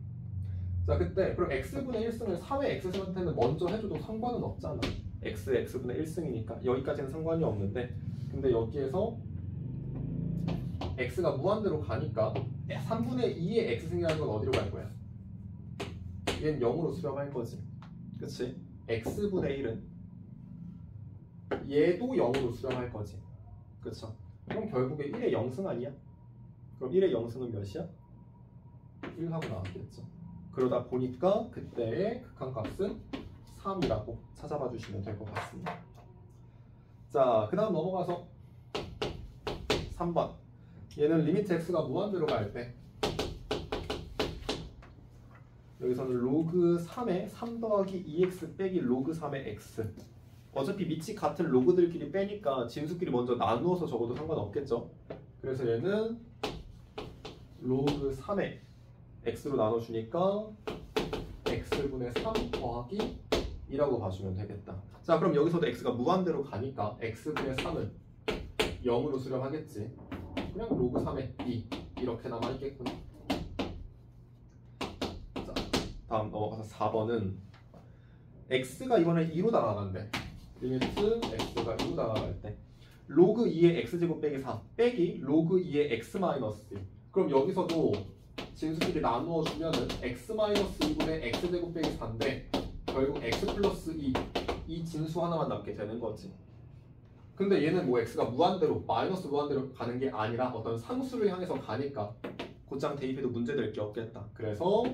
자, 그때 그럼 x분의 1승을 3의 x승한테는 먼저 해줘도 상관은 없잖아. x분의 1승이니까 여기까지는 상관이 없는데 근데 여기에서 x가 무한대로 가니까 3분의 2의 x승이라는 건 어디로 갈 거야? 얘는 0으로 수렴할 거지. 그치? x분의 1은 얘도 0으로 수렴할 거지. 그쵸? 그럼 결국에 1의 0승 아니야? 그럼 1의 0승은 몇이야? 1하고 나왔겠죠. 그러다 보니까 그때의 극한값은 3이라고 찾아봐 주시면 될 것 같습니다. 자, 그 다음 넘어가서 3번. 얘는 리미트 x가 무한대로 갈 때 여기서는 로그 3의 3 더하기 2x 빼기 로그 3의 x. 어차피 밑이 같은 로그들끼리 빼니까 진수끼리 먼저 나누어서 적어도 상관없겠죠. 그래서 얘는 로그 3의 x로 나눠주니까 x분의 3 더하기 2라고 봐주면 되겠다. 자, 그럼 여기서도 x가 무한대로 가니까 x분의 3은 0으로 수렴하겠지. 그냥 로그 3의 2 이렇게 남아있겠구나. 자, 다음 넘어가서 4번은 x가 이번에 2로 다가간대. 리미트 x가 2로 다가갈 때 로그 2의 x제곱 빼기 4 빼기 로그 2의 x 마이너스 2. 그럼 여기서도 진수끼리 나누어주면은 x 마이너스 2분의 x제곱 빼기 4인데 결국 x 플러스 2 이 진수 하나만 남게 되는 거지. 근데 얘는 뭐 x가 무한대로 마이너스 무한대로 가는 게 아니라 어떤 상수를 향해서 가니까 곧장 대입해도 문제될 게 없겠다. 그래서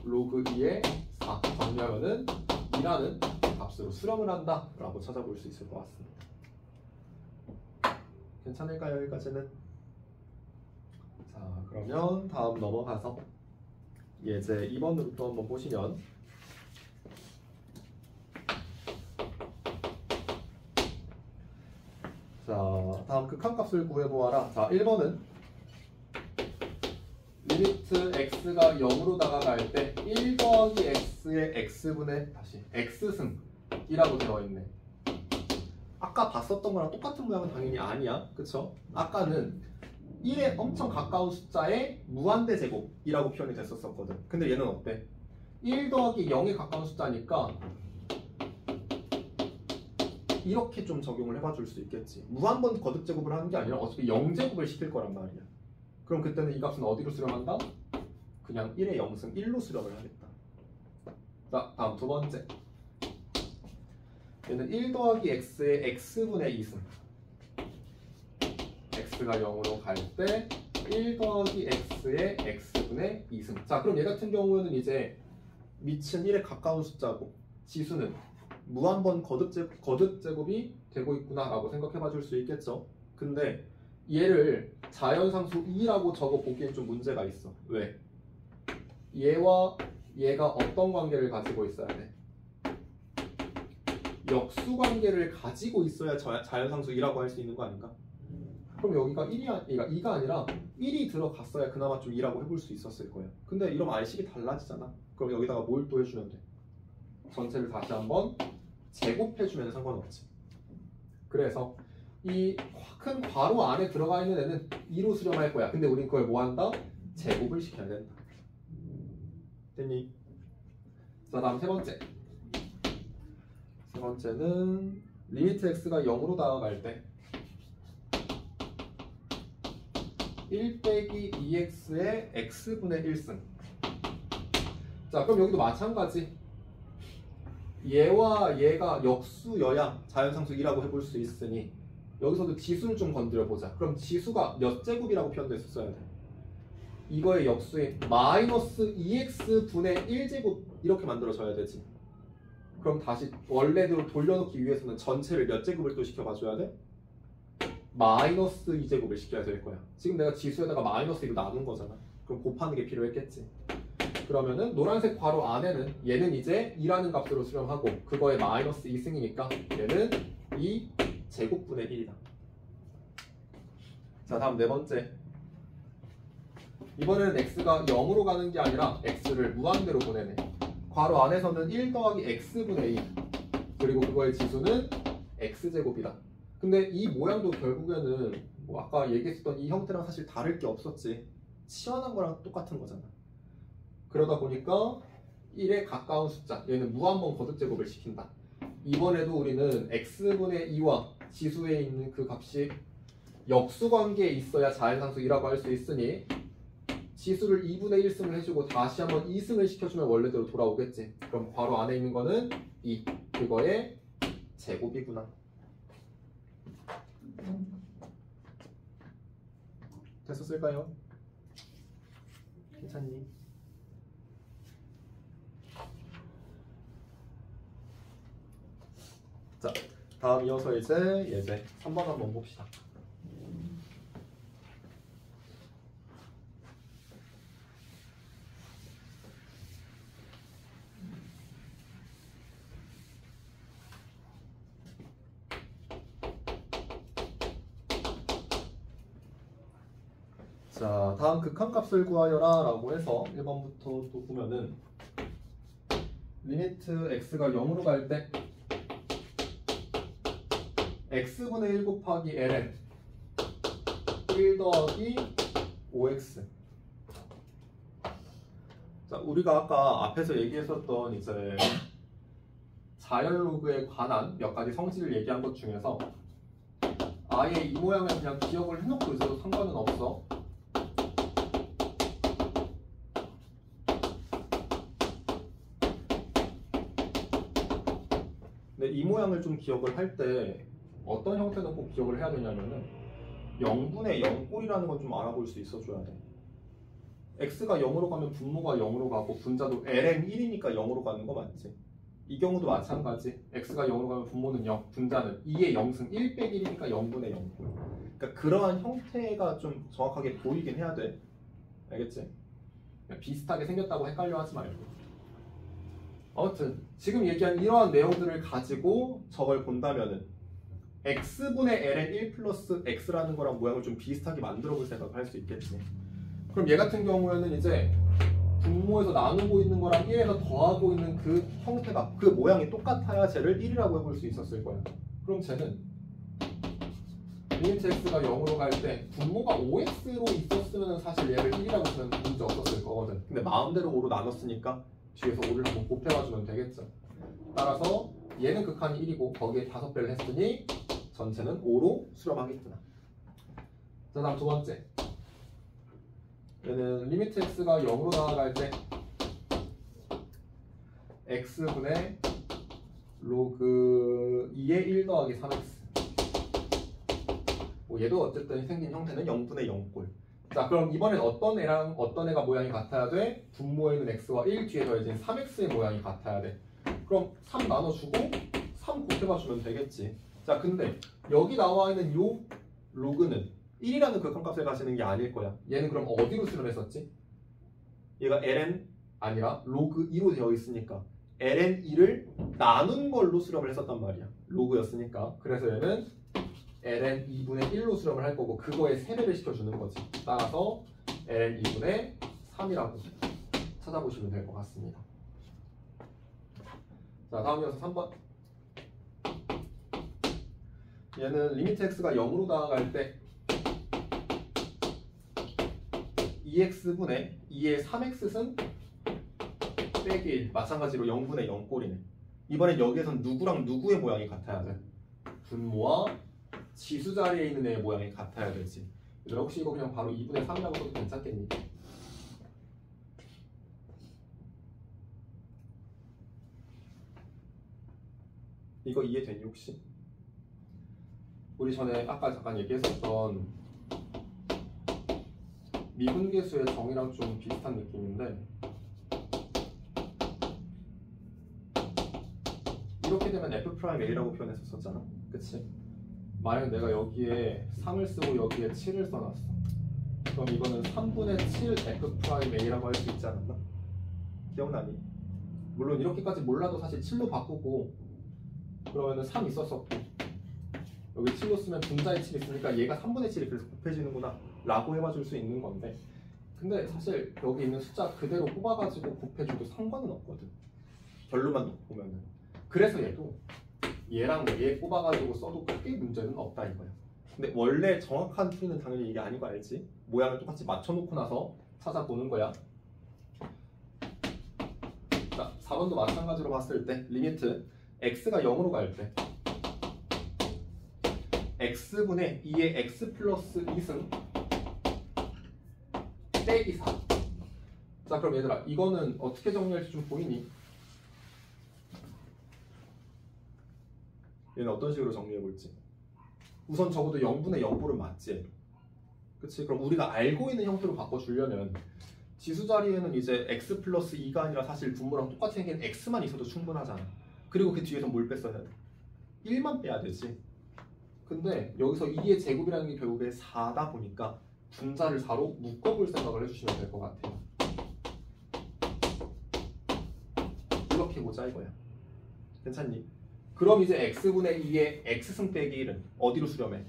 로그 2의 4 정리하면은 2라는 값으로 수렴을 한다 라고 찾아볼 수 있을 것 같습니다. 괜찮을까요? 여기까지는? 자, 그러면 다음 넘어가서 예제 2번으로 또 한번 보시면 자, 다음 극한값을 구해보아라. 자, 1번은 리미트 x가 0으로 다가갈 때 1 더하기 x의 x분의 다시 x승이라고 되어있네. 아까 봤었던 거랑 똑같은 모양은 당연히 아니야. 그쵸? 아까는 1에 엄청 가까운 숫자의 무한대 제곱이라고 표현이 됐었거든. 근데 얘는 어때? 1 더하기 0에 가까운 숫자니까 이렇게 좀 적용을 해봐 줄 수 있겠지. 무한번 거듭 제곱을 하는 게 아니라 어차피 0제곱을 시킬 거란 말이야. 그럼 그때는 이 값은 어디로 수렴한다? 그냥 1의 0승 1로 수렴을 하겠다. 자, 다음 두 번째. 얘는 1 더하기 x의 x분의 2승. x가 0으로 갈 때 1 더하기 x의 x분의 2승. 자, 그럼 얘 같은 경우에는 이제 밑은 1에 가까운 숫자고 지수는 무한번 거듭 제곱이 되고 있구나 라고 생각해 봐 줄 수 있겠죠. 근데 얘를 자연상수 2라고 적어 보기엔 좀 문제가 있어. 왜? 얘와 얘가 어떤 관계를 가지고 있어야 돼? 역수 관계를 가지고 있어야 자연상수 2라고 할 수 있는 거 아닌가? 그럼 여기가 2가 아니라 1이 들어갔어야 그나마 좀 2라고 해볼 수 있었을 거야. 근데 이러면 알식이 달라지잖아. 그럼 여기다가 뭘 또 해주면 돼? 전체를 다시 한번 제곱해주면 상관없지. 그래서 이 큰 괄호 안에 들어가 있는 애는 2로 수렴할 거야. 근데 우린 그걸 뭐 한다? 제곱을 시켜야 된다. 됐니? 자, 다음 세 번째. 세 번째는 리미트 x가 0으로 다가갈 때 1 빼기 2x의 x분의 1승. 자, 그럼 여기도 마찬가지. 얘와 얘가 역수여야 자연상수 2라고 해볼 수 있으니 여기서도 지수를 좀 건드려 보자. 그럼 지수가 몇 제곱이라고 표현됐었어야 돼? 이거의 역수인 마이너스 2x분의 1제곱 이렇게 만들어져야 되지. 그럼 다시 원래대로 돌려놓기 위해서는 전체를 몇 제곱을 또 시켜봐줘야 돼? 마이너스 2제곱을 시켜야 될 거야. 지금 내가 지수에다가 마이너스 2로 나눈 거잖아. 그럼 곱하는 게 필요했겠지. 그러면은 노란색 괄호 안에는 얘는 이제 2라는 값으로 수렴하고 그거의 마이너스 2승이니까 얘는 2 제곱분의 1이다. 자, 다음 네 번째. 이번에는 x가 0으로 가는 게 아니라 x를 무한대로 보내네. 괄호 안에서는 1 더하기 x분의 2 그리고 그거의 지수는 x제곱이다. 근데 이 모양도 결국에는 뭐 아까 얘기했었던 이 형태랑 사실 다를 게 없었지. 치환한 거랑 똑같은 거잖아. 그러다 보니까 1에 가까운 숫자, 얘는 무한번 거듭제곱을 시킨다. 이번에도 우리는 x분의 2와 지수에 있는 그 값이 역수관계에 있어야 자연상수 2라고 할 수 있으니 지수를 2분의 1승을 해주고 다시 한번 2승을 시켜주면 원래대로 돌아오겠지. 그럼 괄호 안에 있는 거는 2, 그거의 제곱이구나. 됐었을까요? 괜찮니? 자, 다음 이어서 이제 예제 3번 한번 봅시다. 자, 다음 극한값을 구하여라 라고 해서 1번부터 또 보면은 리미트 x가 0으로 갈 때 x분의 1 곱하기 ln 1 더하기 5x. 자, 우리가 아까 앞에서 얘기했었던 이제 자연 로그에 관한 몇 가지 성질을 얘기한 것 중에서 아예 이 모양을 그냥 기억을 해놓고 있어도 상관은 없어. 근데 이 모양을 좀 기억을 할 때 어떤 형태는 꼭 기억을 해야 되냐면은 0분의 0꼴이라는 건 좀 알아볼 수 있어줘야 돼. x가 0으로 가면 분모가 0으로 가고 분자도 ln 1이니까 0으로 가는 거 맞지? 이 경우도 마찬가지. x가 0으로 가면 분모는 0, 분자는 2의 0승 1 빼기 1이니까 0분의 0꼴. 그러니까 그러한 형태가 좀 정확하게 보이긴 해야 돼. 알겠지? 비슷하게 생겼다고 헷갈려 하지 말고. 아무튼 지금 얘기한 이러한 내용들을 가지고 저걸 본다면은 x분의 ln 1 플러스 x라는 거랑 모양을 좀 비슷하게 만들어 볼 생각을 할 수 있겠지. 그럼 얘 같은 경우에는 이제 분모에서 나누고 있는 거랑 1에서 더하고 있는 그 형태가, 그 모양이 똑같아야 쟤를 1이라고 해볼 수 있었을 거야. 그럼 쟤는 리미트 x가 0으로 갈 때 분모가 5x로 있었으면 사실 얘를 1이라고 쓰면 문제 없었을 거거든. 근데 마음대로 5로 나눴으니까 뒤에서 5를 한번 곱해봐주면 되겠죠. 따라서 얘는 극한이 1이고 거기에 5배를 했으니 전체는 5로 수렴하겠구나. 자, 다음 두 번째. 얘는 리미트 x가 0으로 나아갈 때 x분의 로그 2의 1 더하기 3x. 뭐 얘도 어쨌든 생긴 형태는 0분의 0꼴. 자, 그럼 이번엔 어떤 애랑 어떤 애가 모양이 같아야 돼? 분모에 있는 x와 1 뒤에 더해진 3x의 모양이 같아야 돼. 그럼 3 나눠주고 3 곱해봐주면 되겠지. 자, 근데 여기 나와 있는 요 로그는 1이라는 극한값을 가지는 게 아닐 거야. 얘는 그럼 어디로 수렴했었지? 얘가 ln 아니라 로그 2로 되어 있으니까 ln 2를 나눈 걸로 수렴을 했었단 말이야. 로그였으니까. 그래서 얘는 ln 2분의 1로 수렴을 할 거고 그거에 3배를 시켜주는 거지. 따라서 ln 2분의 3이라고 찾아보시면 될 것 같습니다. 자, 다음 이어서 3번. 얘는 리미트 x가 0으로 나아갈 때 2x분의 2의 3x승 빼기 1. 마찬가지로 0분의 0꼴이네. 이번엔 여기에선 누구랑 누구의 모양이 같아야 돼? 분모와 지수 자리에 있는 애의 모양이 같아야 되지. 얘들아, 혹시 이거 그냥 바로 2분의 3이라고 써도 괜찮겠니? 이거 이해되니 혹시? 우리 전에 아까 잠깐 얘기했었던 미분계수의 정의랑 좀 비슷한 느낌인데 이렇게 되면 f'A라고 표현했었잖아. 그치? 만약 내가 여기에 3을 쓰고 여기에 7을 써놨어. 그럼 이거는 3분의 7 f'A라고 할 수 있지 않았나? 기억나니? 물론 이렇게까지 몰라도 사실 7로 바꾸고 그러면은 3 있었었고 여기 7로 쓰면 분자에 7 있으니까 얘가 3분의 7이 그래서 곱해지는구나 라고 해봐줄 수 있는 건데 근데 사실 여기 있는 숫자 그대로 뽑아가지고 곱해줘도 상관은 없거든. 결론만 놓고 보면은. 그래서 얘도 얘랑 얘 뽑아가지고 써도 크게 문제는 없다 이거야. 근데 원래 정확한 풀이는 당연히 이게 아닌 거 알지? 모양을 똑같이 맞춰놓고 나서 찾아보는 거야. 자, 4번도 마찬가지로 봤을 때 리미트 x가 0으로 갈 때 x분의 2의 x 플러스 2승 빼기 4. 자, 그럼 얘들아 이거는 어떻게 정리할지 좀 보이니? 얘는 어떤 식으로 정리해볼지. 우선 적어도 0분의 0꼴은 맞지. 그치? 그럼 우리가 알고 있는 형태로 바꿔주려면 지수 자리에는 이제 x 플러스 2가 아니라 사실 분모랑 똑같이 생긴 x만 있어도 충분하잖아. 그리고 그 뒤에서 뭘 뺐어야 돼? 1만 빼야 되지. 근데 여기서 2의 제곱이라는 게 결국에 4다 보니까 분자를 4로 묶어볼 생각을 해주시면 될 것 같아요. 이렇게 보자 이거야. 괜찮니? 그럼 이제 x분의 2의 x승 빼기 1은 어디로 수렴해?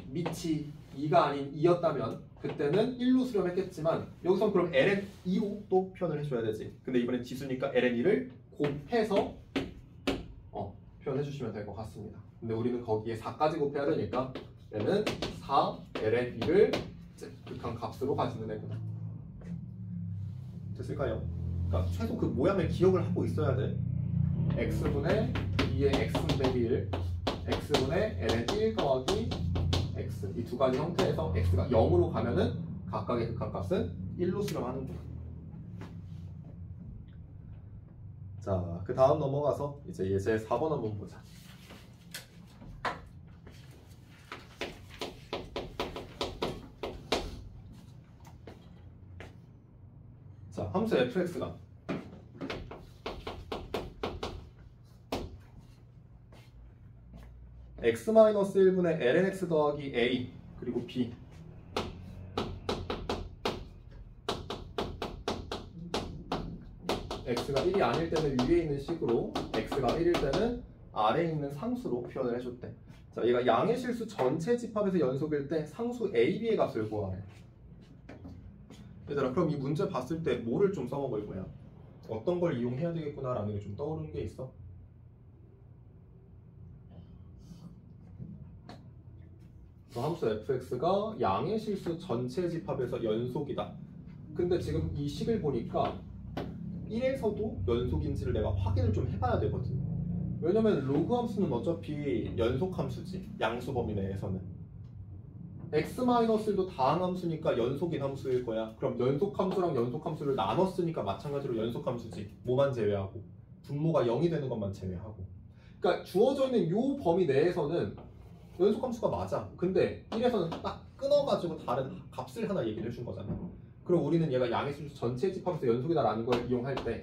밑이 2가 아닌 2였다면 그때는 1로 수렴했겠지만 여기서 그럼 ln2로 또 표현을 해줘야 되지. 근데 이번엔 지수니까 ln2를 곱해서 표현해 주시면 될 것 같습니다. 근데 우리는 거기에 4까지 곱해야 되니까 얘는 4 ln2를 극한값으로 가지는 애구나. 됐을까요? 그러니까 최소 그 모양을 기억을 하고 있어야 돼. x분의 2의 x분의 1 x분의 ln1 더하기 x 이 두 가지 형태에서 x가 0으로 가면은 각각의 극한값은 1로 수렴하는구나. 자, 그 다음 넘어가서 이제 예제 4번 한번 보자. 자, 함수 fx가 x-1분의 lnx 더하기 a 그리고 b x가 1이 아닐 때는 위에 있는 식으로 x가 1일 때는 아래에 있는 상수로 표현을 해줬대. 자, 얘가 양의 실수 전체 집합에서 연속일 때 상수 a, b의 값을 구하래. 얘들아, 그럼 이 문제 봤을 때 뭐를 좀 써먹을 거야? 어떤 걸 이용해야 되겠구나 라는 게 좀 떠오르는 게 있어? 함수 fx가 양의 실수 전체 집합에서 연속이다. 근데 지금 이 식을 보니까 1에서도 연속인지를 내가 확인을 좀 해봐야 되거든. 왜냐면 로그 함수는 어차피 연속 함수지. 양수 범위 내에서는. x-1도 다항 함수니까 연속인 함수일 거야. 그럼 연속 함수랑 연속 함수를 나눴으니까 마찬가지로 연속 함수지. 뭐만 제외하고. 분모가 0이 되는 것만 제외하고. 그러니까 주어져 있는 요 범위 내에서는 연속 함수가 맞아. 근데 1에서는 딱 끊어가지고 다른 값을 하나 얘기를 해준 거잖아. 그럼 우리는 얘가 양의 실수 전체 집합에서 연속이다라는 걸 이용할 때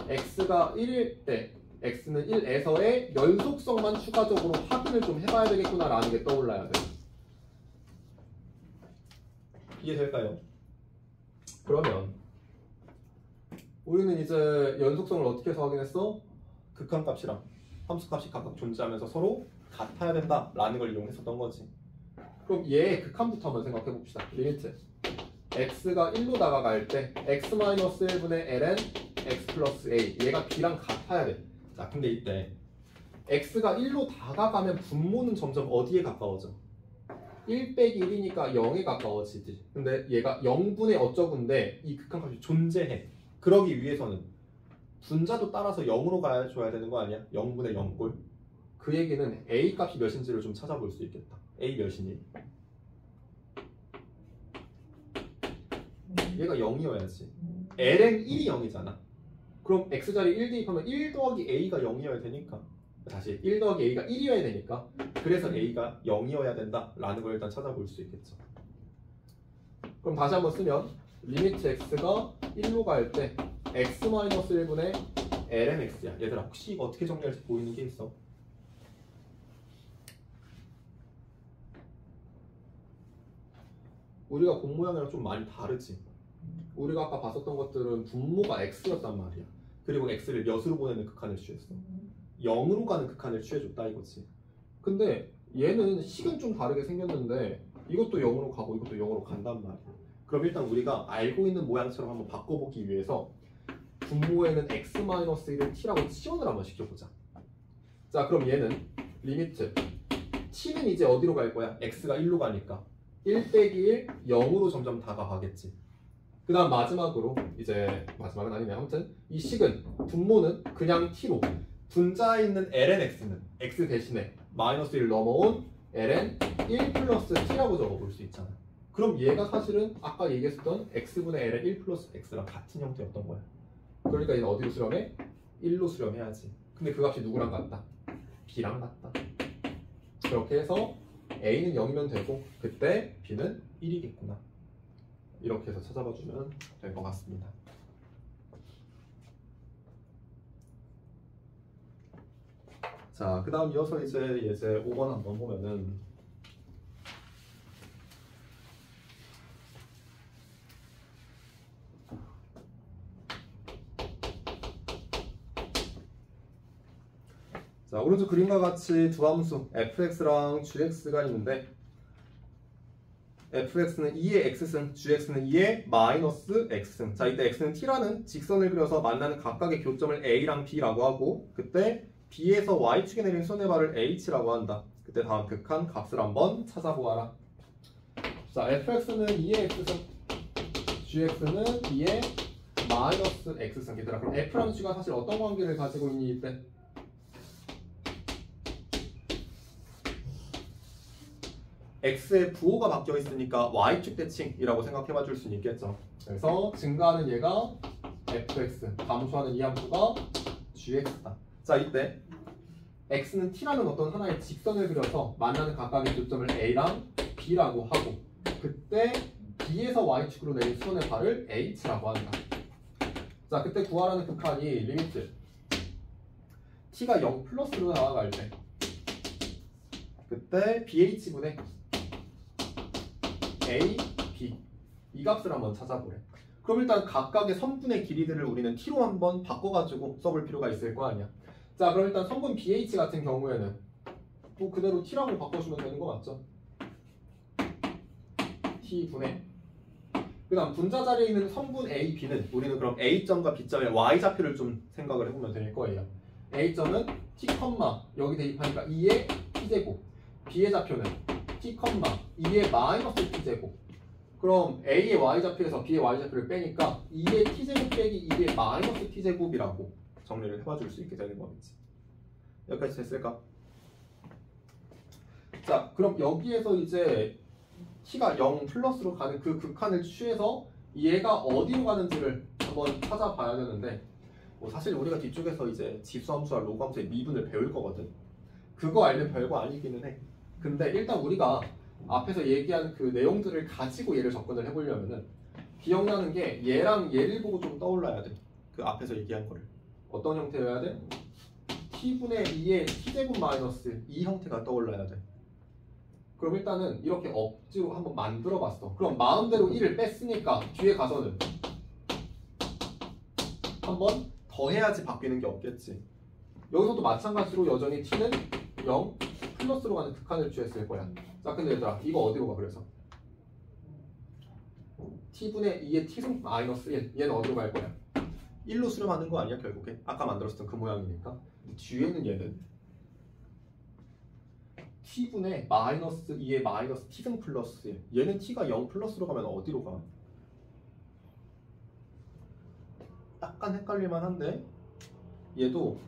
x가 1일 때 x는 1에서의 연속성만 추가적으로 확인을 좀 해봐야 되겠구나라는 게 떠올라야 돼. 이해될까요? 그러면 우리는 이제 연속성을 어떻게 해서 확인했어? 극한값이랑 함수값이 각각 존재하면서 서로 같아야 된다라는 걸 이용했었던 거지. 그럼 얘의 극한부터 한번 생각해 봅시다. 리미트 x가 1로 다가갈 때 x-1분의 ln x 플러스 a 얘가 b랑 같아야 돼. 자, 근데 이때 x가 1로 다가가면 분모는 점점 어디에 가까워져? 1 빼기 1이니까 0에 가까워지지. 근데 얘가 0분의 어쩌군데 이 극한값이 존재해. 그러기 위해서는 분자도 따라서 0으로 가줘야 되는 거 아니야? 0분의 0꼴. 그 얘기는 a 값이 몇인지를 좀 찾아볼 수 있겠다. a 몇이니? 얘가 0이어야지. ln 1이 0이잖아. 그럼 x자리 1 대입하면 1 더하기 a가 0이어야 되니까 다시 1 더하기 a가 1이어야 되니까 그래서 a가 0이어야 된다라는 걸 일단 찾아볼 수 있겠죠. 그럼 다시 한번 쓰면 리미트 x가 1로 갈 때 x-1분의 ln x야. 얘들아, 혹시 이거 어떻게 정리할지 보이는 게 있어? 우리가 공 모양이랑 좀 많이 다르지. 우리가 아까 봤었던 것들은 분모가 x였단 말이야. 그리고 x를 몇으로 보내는 극한을 취했어. 0으로 가는 극한을 취해줬다 이거지. 근데 얘는 식은 좀 다르게 생겼는데 이것도 0으로 가고 이것도 0으로 간단 말이야. 그럼 일단 우리가 알고 있는 모양처럼 한번 바꿔보기 위해서 분모에는 x-1을 t라고 치환을 한번 시켜보자. 자, 그럼 얘는 리미트 t는 이제 어디로 갈 거야? x가 1로 가니까 1 빼기 1, 0으로 점점 다가가겠지. 그 다음 마지막으로 이제 마지막은 아니네. 아무튼 이 식은 분모는 그냥 t로 분자에 있는 lnx는 x 대신에 마이너스 1 넘어온 ln 1 플러스 t라고 적어볼 수 있잖아. 그럼 얘가 사실은 아까 얘기했었던 x분의 ln 1 플러스 x랑 같은 형태였던 거야. 그러니까 얘는 어디로 수렴해? 1로 수렴해야지. 근데 그 값이 누구랑 같다? b랑 같다. 그렇게 해서 a는 0이면 되고 그때 b는 1이겠구나. 이렇게 해서 찾아봐 주면 될 것 같습니다. 자, 그 다음 이어서 이제 예제 5번 한번 보면은 자, 오른쪽 그림과 같이 두 함수 fx랑 gx가 있는데 fx는 2의 x승, gx는 2의 마이너스 x승. 자, 이때 x는 t라는 직선을 그려서 만나는 각각의 교점을 a랑 b라고 하고, 그때 b에서 y축에 내린 손해발을 h라고 한다. 그때 다음 극한 값을 한번 찾아보아라. 자, fx는 2의 x승, gx는 2의 마이너스 x승. 얘들아, 그럼 f라는 수가 사실 어떤 관계를 가지고 있니 이때? x의 부호가 바뀌어 있으니까 y축 대칭이라고 생각해봐 줄 수 있겠죠. 그래서 증가하는 얘가 fx, 감소하는 이 함수가 gx다. 자, 이때 x는 t라는 어떤 하나의 직선을 그려서 만나는 각각의 교점을 a랑 b라고 하고, 그때 b에서 y축으로 내린 수선의 발을 h라고 한다. 자, 그때 구하라는 극한이 리미트 t가 0 플러스로 나아갈 때, 그때 bh분의 a, b 이 값을 한번 찾아보래. 그럼 일단 각각의 선분의 길이들을 우리는 t로 한번 바꿔가지고 써볼 필요가 있을 거 아니야. 자, 그럼 일단 선분 bh 같은 경우에는 또 그대로 t라고 바꿔주면 되는 거 맞죠? t분의, 그 다음 분자 자리에 있는 선분 a, b는 우리는 그럼 a점과 b점의 y좌표를 좀 생각을 해보면 될 거예요. a점은 t, 여기 대입하니까 2의 t제곱, b의 좌표는 t, 2의 마이너스 t제곱. 그럼 a의 y좌표에서 b의 y좌표를 빼니까 2의 t제곱 빼기 2의 마이너스 t제곱이라고 정리를 해봐줄 수 있게 되는 거겠지. 여기까지 됐을까? 자, 그럼 여기에서 이제 t가 0 플러스로 가는 그 극한을 취해서 얘가 어디로 가는지를 한번 찾아봐야 되는데, 뭐 사실 우리가 뒤쪽에서 이제 지수함수와 로그함수의 미분을 배울 거거든. 그거 알면 별거 아니기는 해. 근데 일단 우리가 앞에서 얘기한 그 내용들을 가지고 얘를 접근을 해보려면은 기억나는 게 얘랑 얘를 보고 좀 떠올라야 돼. 그 앞에서 얘기한 거를. 어떤 형태여야 돼? t분의 2의 t제곱 마이너스 이 형태가 떠올라야 돼. 그럼 일단은 이렇게 억지로 한번 만들어 봤어. 그럼 마음대로 1을 뺐으니까 뒤에 가서는 한번 더해야지 바뀌는 게 없겠지. 여기서도 마찬가지로 여전히 t는 0 플러스로 가는 극한을 취했을 거야. 자, 근데 얘들아 이거 어디로 가? 그래서 t분의 2의 t승 마이너스 1, 얘는 어디로 갈 거야? 1로 수렴하는 거 아니야 결국에? 아까 만들었던 그 모양이니까. 뒤에는 얘는 t분의 마이너스 2의 마이너스 t승 플러스 1, 얘는 t가 0 플러스로 가면 어디로 가? 약간 헷갈릴만 한데 얘도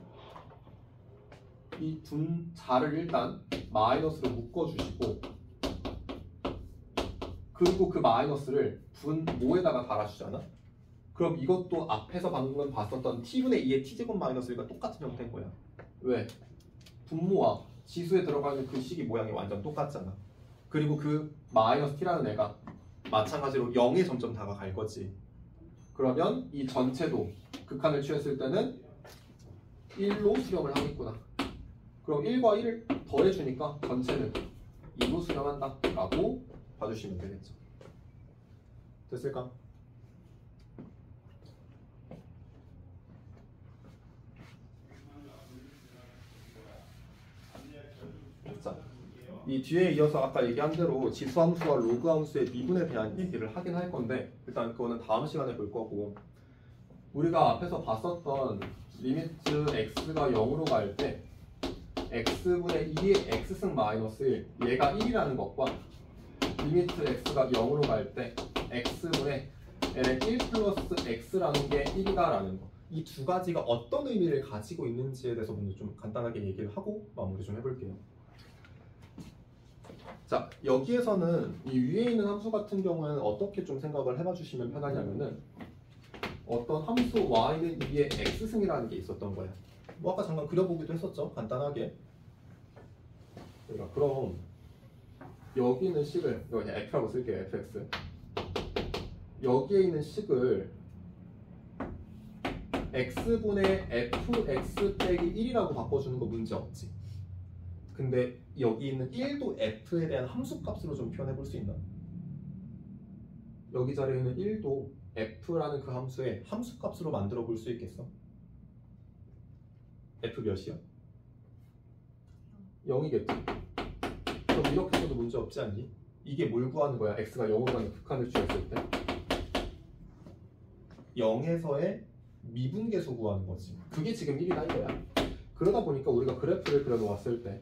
이 분자를 일단 마이너스로 묶어주시고, 그리고 그 마이너스를 분모에다가 달아주잖아. 그럼 이것도 앞에서 방금 봤었던 t분의 2의 t제곱 마이너스 1과 똑같은 형태인 거야. 왜? 분모와 지수에 들어가 있는 그 식이 모양이 완전 똑같잖아. 그리고 그 마이너스 t라는 애가 마찬가지로 0에 점점 다가갈 거지. 그러면 이 전체도 극한을 취했을 때는 1로 수렴을 하겠구나. 그럼 1과 1을 더해주니까 전체는 2로 수렴한다 라고 봐주시면 되겠죠. 됐을까? 자, 이 뒤에 이어서 아까 얘기한 대로 지수함수와 로그함수의 미분에 대한 얘기를 하긴 할 건데, 일단 그거는 다음 시간에 볼 거고, 우리가 앞에서 봤었던 리미트 x가 0으로 갈 때 x분의 2의 x승 마이너스 1, 얘가 1이라는 것과 리미트 x가 0으로 갈 때 x분의 ln 1 플러스 x라는 게 1이다라는 거, 이 두 가지가 어떤 의미를 가지고 있는지에 대해서 먼저 좀 간단하게 얘기를 하고 마무리 좀 해볼게요. 자, 여기에서는 이 위에 있는 함수 같은 경우에는 어떻게 좀 생각을 해봐 주시면 편하냐면은, 어떤 함수 y는 2의 x승이라는 게 있었던 거야. 뭐 아까 잠깐 그려보기도 했었죠, 간단하게. 그러니까 그럼 여기 있는 식을, 이거 그냥 f라고 쓸게요, fx. 여기에 있는 식을 x분의 fx 빼기 1이라고 바꿔주는 거 문제 없지. 근데 여기 있는 1도 f에 대한 함수값으로 좀 표현해 볼 수 있나? 여기 자리에 있는 1도 f라는 그 함수의 함수값으로 만들어 볼 수 있겠어? f 몇이야? 0이겠지. 그럼 이렇게 해도 문제 없지 않니? 이게 뭘 구하는 거야? x가 0으로 가는 극한을 취했을 때 0에서의 미분계수 구하는 거지. 그게 지금 1이다 이거야. 그러다 보니까 우리가 그래프를 그려놓았을 때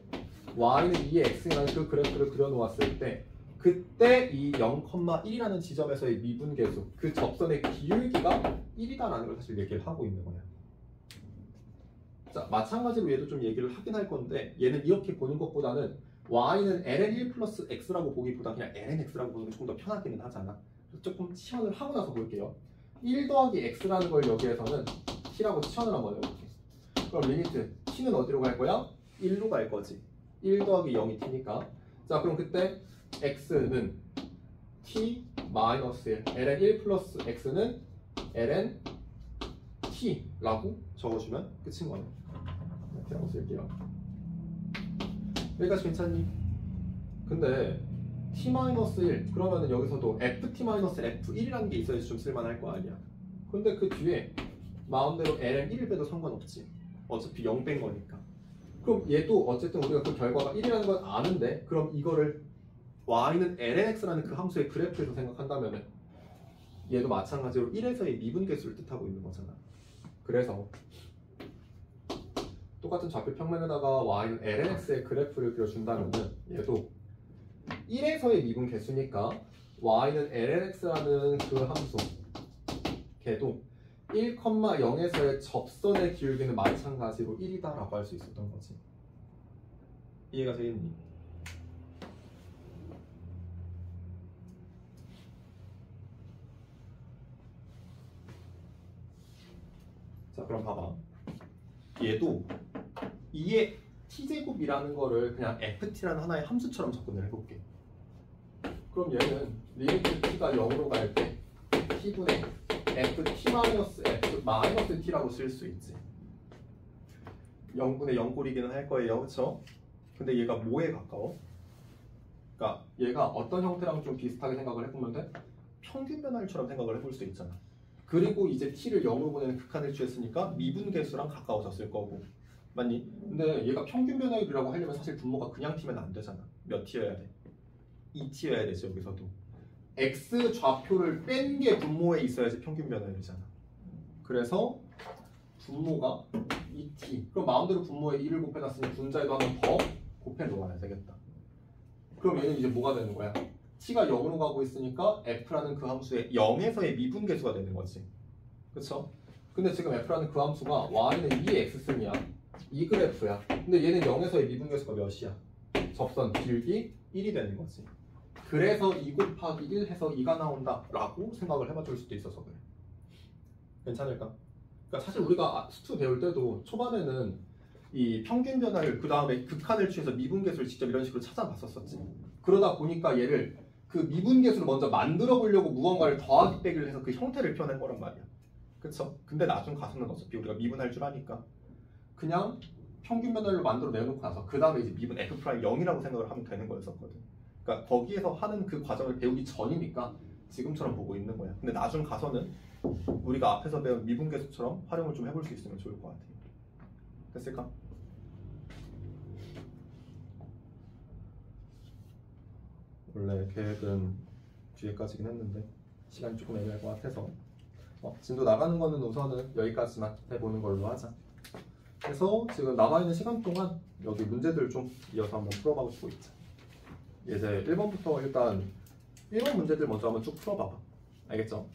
y는 2의 x라는 그 그래프를 그려놓았을 때 그때 이 0,1이라는 지점에서의 미분계수 그 접선의 기울기가 1이다라는 걸 사실 얘기를 하고 있는 거야. 자, 마찬가지로 얘도 좀 얘기를 하긴 할 건데 얘는 이렇게 보는 것보다는 y는 ln1 플러스 x라고 보기보다 그냥 ln x라고 보는 게 조금 더 편하기는 하잖아. 조금 치환을 하고 나서 볼게요. 1 더하기 x라는 걸 여기에서는 t라고 치환을 한번 해볼게. 그럼 리미트 t는 어디로 갈 거야? 1로 갈 거지. 1 더하기 0이 t니까. 자, 그럼 그때 x는 t 마이너스 1, ln 1 플러스 x는 ln t라고 적어주면 끝인 거네. 이렇게 하고 쓸게요. 여기까지 괜찮니? 근데 t-1 그러면은 여기서도 ft-f1이라는 게 있어야지 좀 쓸만할 거 아니야. 근데 그 뒤에 마음대로 ln 1을 빼도 상관없지. 어차피 0 뺀 거니까. 그럼 얘도 어쨌든 우리가 그 결과가 1이라는 건 아는데 그럼 이거를 y는 lnx라는 그 함수의 그래프에서 생각한다면은 얘도 마찬가지로 1에서의 미분계수를 뜻하고 있는 거잖아. 그래서 똑같은 좌표 평면에다가 y는 lnx의 그래프를 그려준다면은 얘도 1에서의 미분계수니까 y는 lnx라는 그 함수 걔도 1,0에서의 접선의 기울기는 마찬가지로 1이다 라고 할 수 있었던 거지. 이해가 되겠니? 자, 그럼 봐봐. 얘도 2의 t제곱이라는 거를 그냥 ft라는 하나의 함수처럼 접근을 해볼게. 그럼 얘는 리미트 t가 0으로 갈 때 t분의 ft-f-t라고 쓸 수 있지. 0분의 0꼴이기는 할 거예요. 그쵸? 근데 얘가 뭐에 가까워? 그러니까 얘가 어떤 형태랑 좀 비슷하게 생각을 해보면 돼? 평균 변화율처럼 생각을 해볼 수 있잖아. 그리고 이제 t를 0으로 보내는 극한을 취했으니까 미분계수랑 가까워졌을 거고. 맞니? 근데 얘가 평균 변화율이라고 하려면 사실 분모가 그냥 t면 안 되잖아. 몇 t여야 돼? 2t여야 되지 여기서도. x 좌표를 뺀 게 분모에 있어야지 평균 변화율이잖아. 그래서 분모가 2t. 그럼 마음대로 분모에 2를 곱해놨으니 분자에도 한 번 더 곱해 놓아야 되겠다. 그럼 얘는 이제 뭐가 되는 거야? t가 0으로 가고 있으니까 f라는 그 함수의 0에서의 미분계수가 되는 거지. 그쵸? 근데 지금 f라는 그 함수가 y는 2의 x승이야. 이 그래프야. 근데 얘는 0에서의 미분계수가 몇이야? 접선 길기 1이 되는 거지. 그래서 2 곱하기 1 해서 2가 나온다 라고 생각을 해봐줄 수도 있어서 그래. 괜찮을까? 그러니까 사실 우리가 수투 배울 때도 초반에는 이 평균 변화를 그 다음에 극한을 취해서 미분계수를 직접 이런 식으로 찾아봤었지. 그러다 보니까 얘를 그 미분계수를 먼저 만들어 보려고 무언가를 더하기 빼기를 해서 그 형태를 표현한 거란 말이야. 그쵸? 근데 나중 가서는 어차피 우리가 미분할 줄 아니까 그냥 평균 변화를 만들어 내놓고 나서 그 다음에 이제 미분 f'0이라고 생각을 하면 되는 거였었거든. 그러니까 거기에서 하는 그 과정을 배우기 전이니까 지금처럼 보고 있는 거야. 근데 나중 가서는 우리가 앞에서 배운 미분계수처럼 활용을 좀 해볼 수 있으면 좋을 것 같아요. 됐을까? 원래 계획은 뒤에까지긴 했는데 시간이 조금 애매할 것 같아서 진도 나가는 거는 우선은 여기까지만 해보는 걸로 하자. 그래서 지금 남아있는 시간 동안 여기 문제들 좀 이어서 한번 풀어보고 있자. 이제 1번부터 일단 1번 문제들 먼저 한번 쭉 풀어봐봐. 알겠죠?